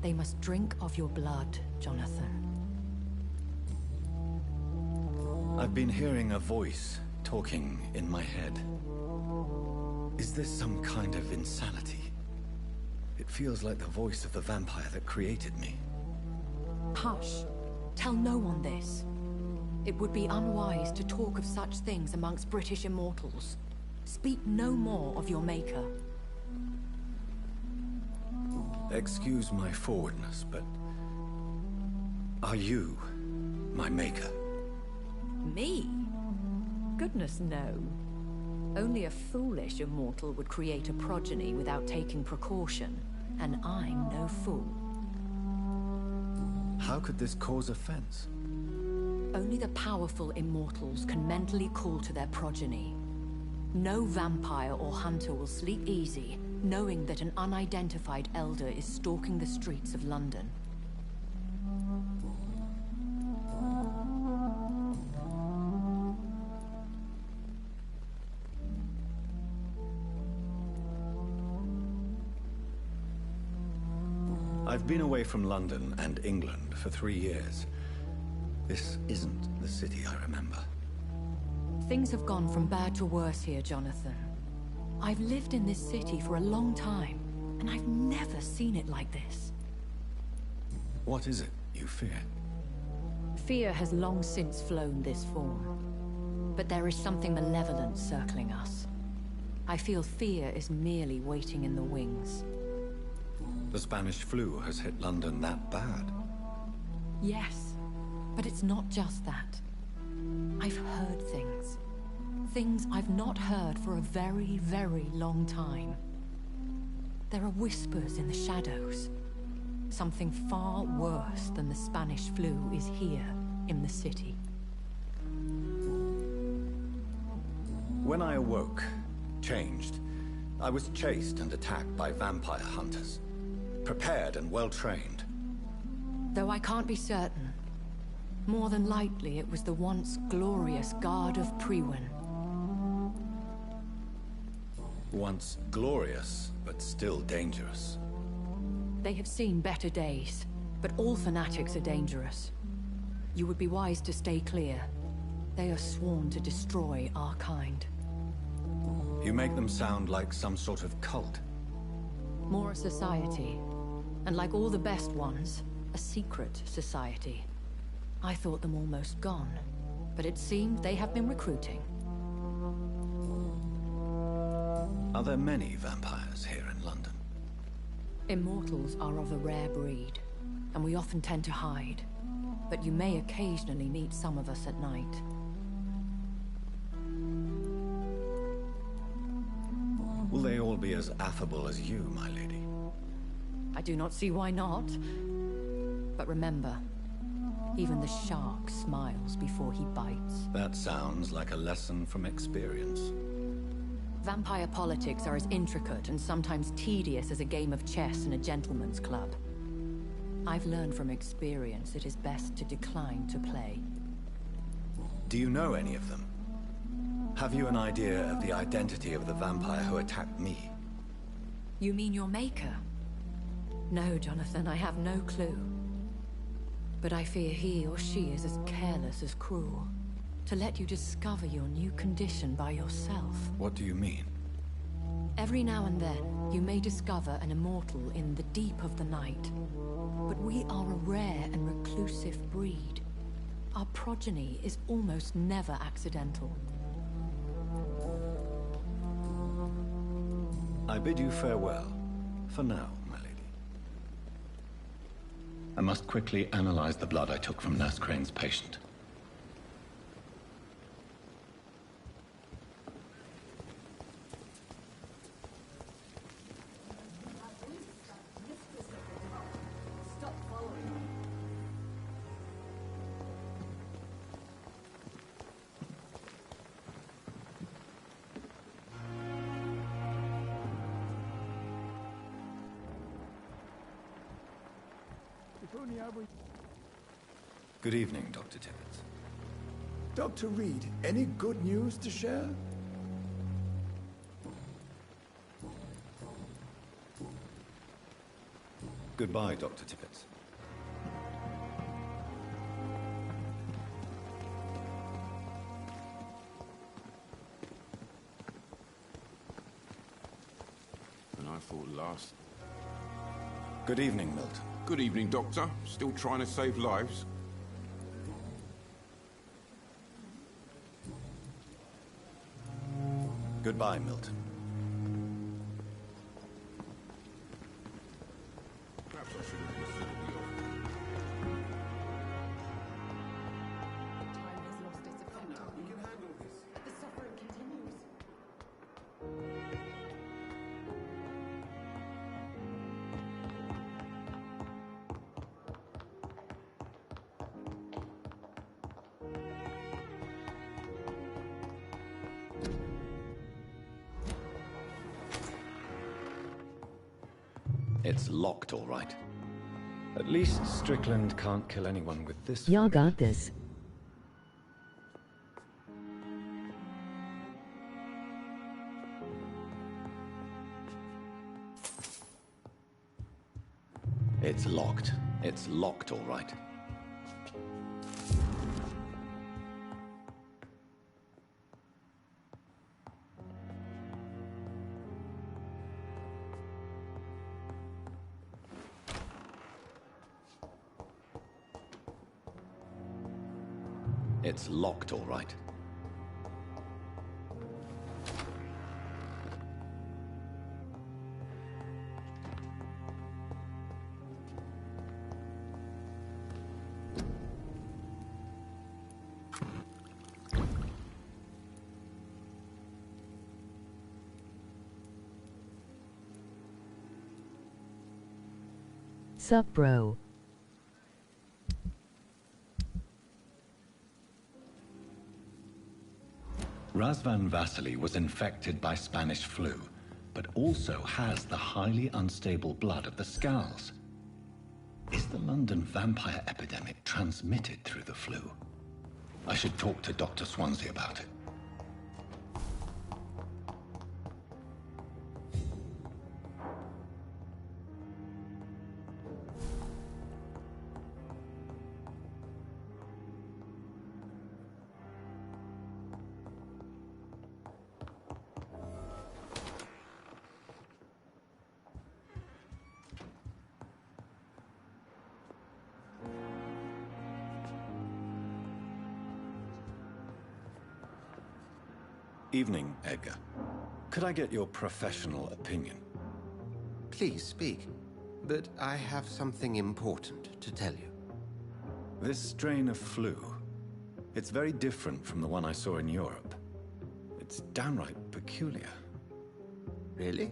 they must drink of your blood, Jonathan. I've been hearing a voice talking in my head. Is this some kind of insanity? It feels like the voice of the vampire that created me. Hush. Tell no one this. It would be unwise to talk of such things amongst British immortals. Speak no more of your maker. Excuse my forwardness, but... are you my maker? Me? Goodness, no. Only a foolish immortal would create a progeny without taking precaution, and I'm no fool. How could this cause offense? Only the powerful immortals can mentally call to their progeny. No vampire or hunter will sleep easy, knowing that an unidentified elder is stalking the streets of London. I've been away from London and England for 3 years. This isn't the city I remember. Things have gone from bad to worse here, Jonathan. I've lived in this city for a long time, and I've never seen it like this. What is it you fear? Fear has long since flown this form. But there is something malevolent circling us. I feel fear is merely waiting in the wings. The Spanish flu has hit London that bad? Yes, but it's not just that. I've heard things. Things I've not heard for a very, very long time. There are whispers in the shadows. Something far worse than the Spanish flu is here in the city. When I awoke, changed, I was chased and attacked by vampire hunters. Prepared and well-trained. Though I can't be certain, more than likely it was the once glorious Guard of Priwen. Once glorious, but still dangerous. They have seen better days, but all fanatics are dangerous. You would be wise to stay clear. They are sworn to destroy our kind. You make them sound like some sort of cult. More a society. And like all the best ones, a secret society. I thought them almost gone, but it seemed they have been recruiting. Are there many vampires here in London? Immortals are of a rare breed, and we often tend to hide. But you may occasionally meet some of us at night. Will they all be as affable as you, my lady? I do not see why not. But remember, even the shark smiles before he bites. That sounds like a lesson from experience. Vampire politics are as intricate and sometimes tedious as a game of chess in a gentleman's club. I've learned from experience it is best to decline to play. Do you know any of them? Have you an idea of the identity of the vampire who attacked me? You mean your maker? No, Jonathan, I have no clue. But I fear he or she is as careless as cruel. To let you discover your new condition by yourself. What do you mean? Every now and then, you may discover an immortal in the deep of the night. But we are a rare and reclusive breed. Our progeny is almost never accidental. I bid you farewell, for now. I must quickly analyze the blood I took from Nurse Crane's patient. Good evening, Dr. Tibbets. Dr. Reed, any good news to share? Goodbye, Dr. Tibbets. thought last. Good evening, Milton. Good evening, Doctor. Still trying to save lives? Goodbye, Milton. Perhaps I should have considered the offer. Time has lost its effect on me. The suffering continues. It's locked, all right. At least Strickland can't kill anyone with this. Y'all got this. It's locked. It's locked, all right. It's locked, all right. Sup, bro? Razvan Vasily was infected by Spanish flu, but also has the highly unstable blood of the Scowls. Is the London vampire epidemic transmitted through the flu? I should talk to Dr. Swansea about it. Evening, Edgar. Could I get your professional opinion? Please speak. But I have something important to tell you. This strain of flu, it's very different from the one I saw in Europe. It's downright peculiar. Really?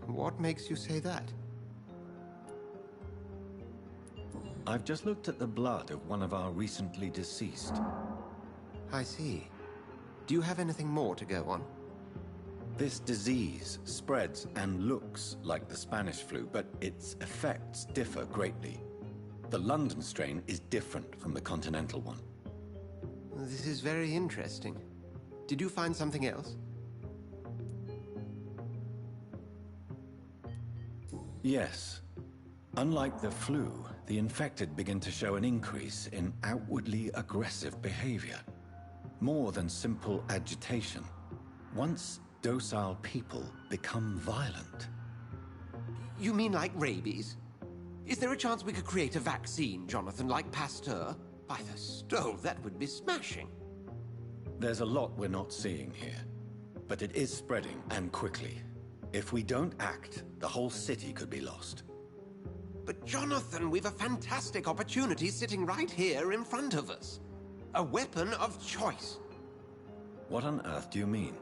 What makes you say that? I've just looked at the blood of one of our recently deceased. I see. Do you have anything more to go on? This disease spreads and looks like the Spanish flu, but its effects differ greatly. The London strain is different from the continental one. This is very interesting. Did you find something else? Yes. Unlike the flu, the infected begin to show an increase in outwardly aggressive behavior. More than simple agitation. Once docile people become violent. You mean like rabies? Is there a chance we could create a vaccine, Jonathan, like Pasteur? By the stove, that would be smashing. There's a lot we're not seeing here. But it is spreading, and quickly. If we don't act, the whole city could be lost. But Jonathan, we've a fantastic opportunity sitting right here in front of us. A weapon of choice. What on earth do you mean?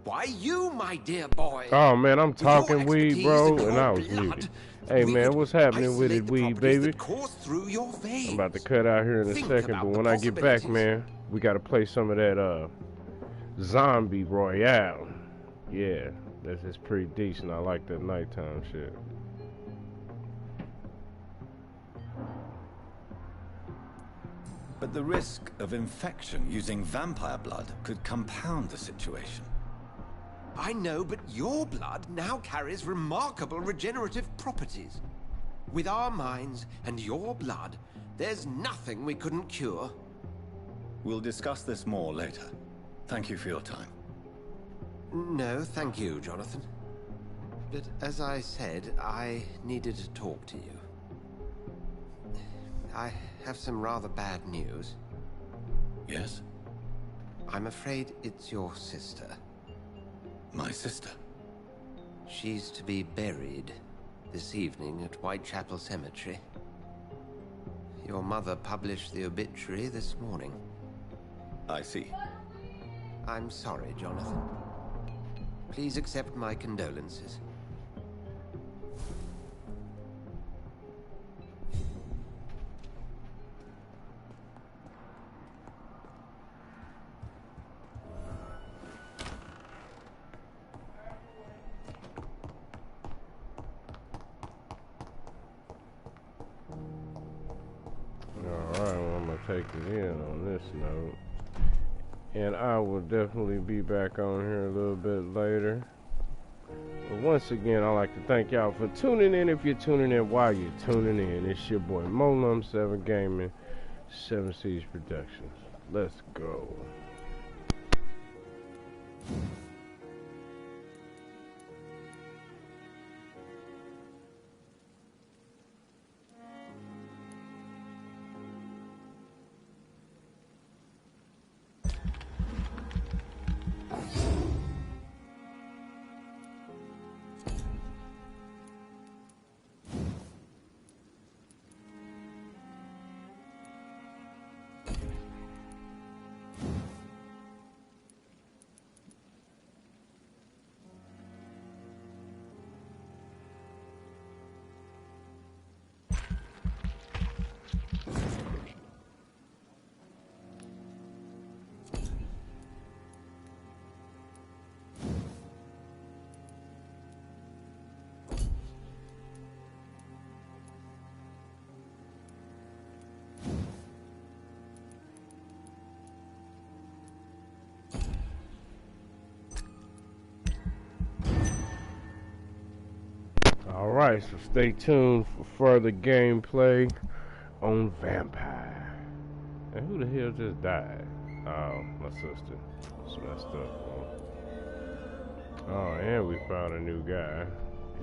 Why, you, my dear boy. Oh man, I'm talking weed, bro, and I was muted. Hey man, what's happening with it, weed, baby? I'm about to cut out here in a second, but when I get back, man, we gotta play some of that Zombie Royale. Yeah, that's pretty decent. I like that nighttime shit. But the risk of infection using vampire blood could compound the situation. I know, but your blood now carries remarkable regenerative properties. With our minds and your blood, there's nothing we couldn't cure. We'll discuss this more later. Thank you for your time. No, thank you, Jonathan. But as I said, I needed to talk to you. I have some rather bad news. Yes? I'm afraid it's your sister. My sister? She's to be buried this evening at Whitechapel Cemetery. Your mother published the obituary this morning. I see. I'm sorry, Jonathan. Please accept my condolences. Alright, well, I'm gonna take it in on this note. And I will definitely be back on here a little bit later. But once again, I'd like to thank y'all for tuning in. If you're tuning in while you're tuning in, it's your boy Molum7 Gaming, 7 Seas Productions. Let's go. Alright, so stay tuned for further gameplay on Vampyr. And who the hell just died? Oh, my sister. It's messed up. Oh, and we found a new guy.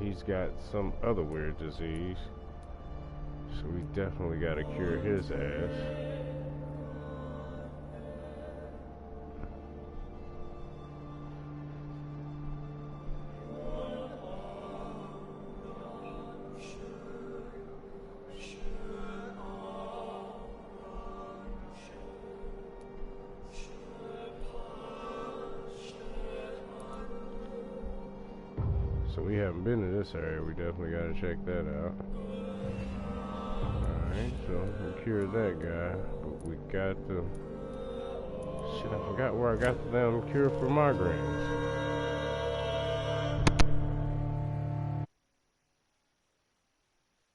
He's got some other weird disease. So we definitely gotta cure his ass. So we haven't been to this area. We definitely got to check that out. Alright, so we cured that guy. But we got the... Shit, I forgot where I got the damn cure for migraines.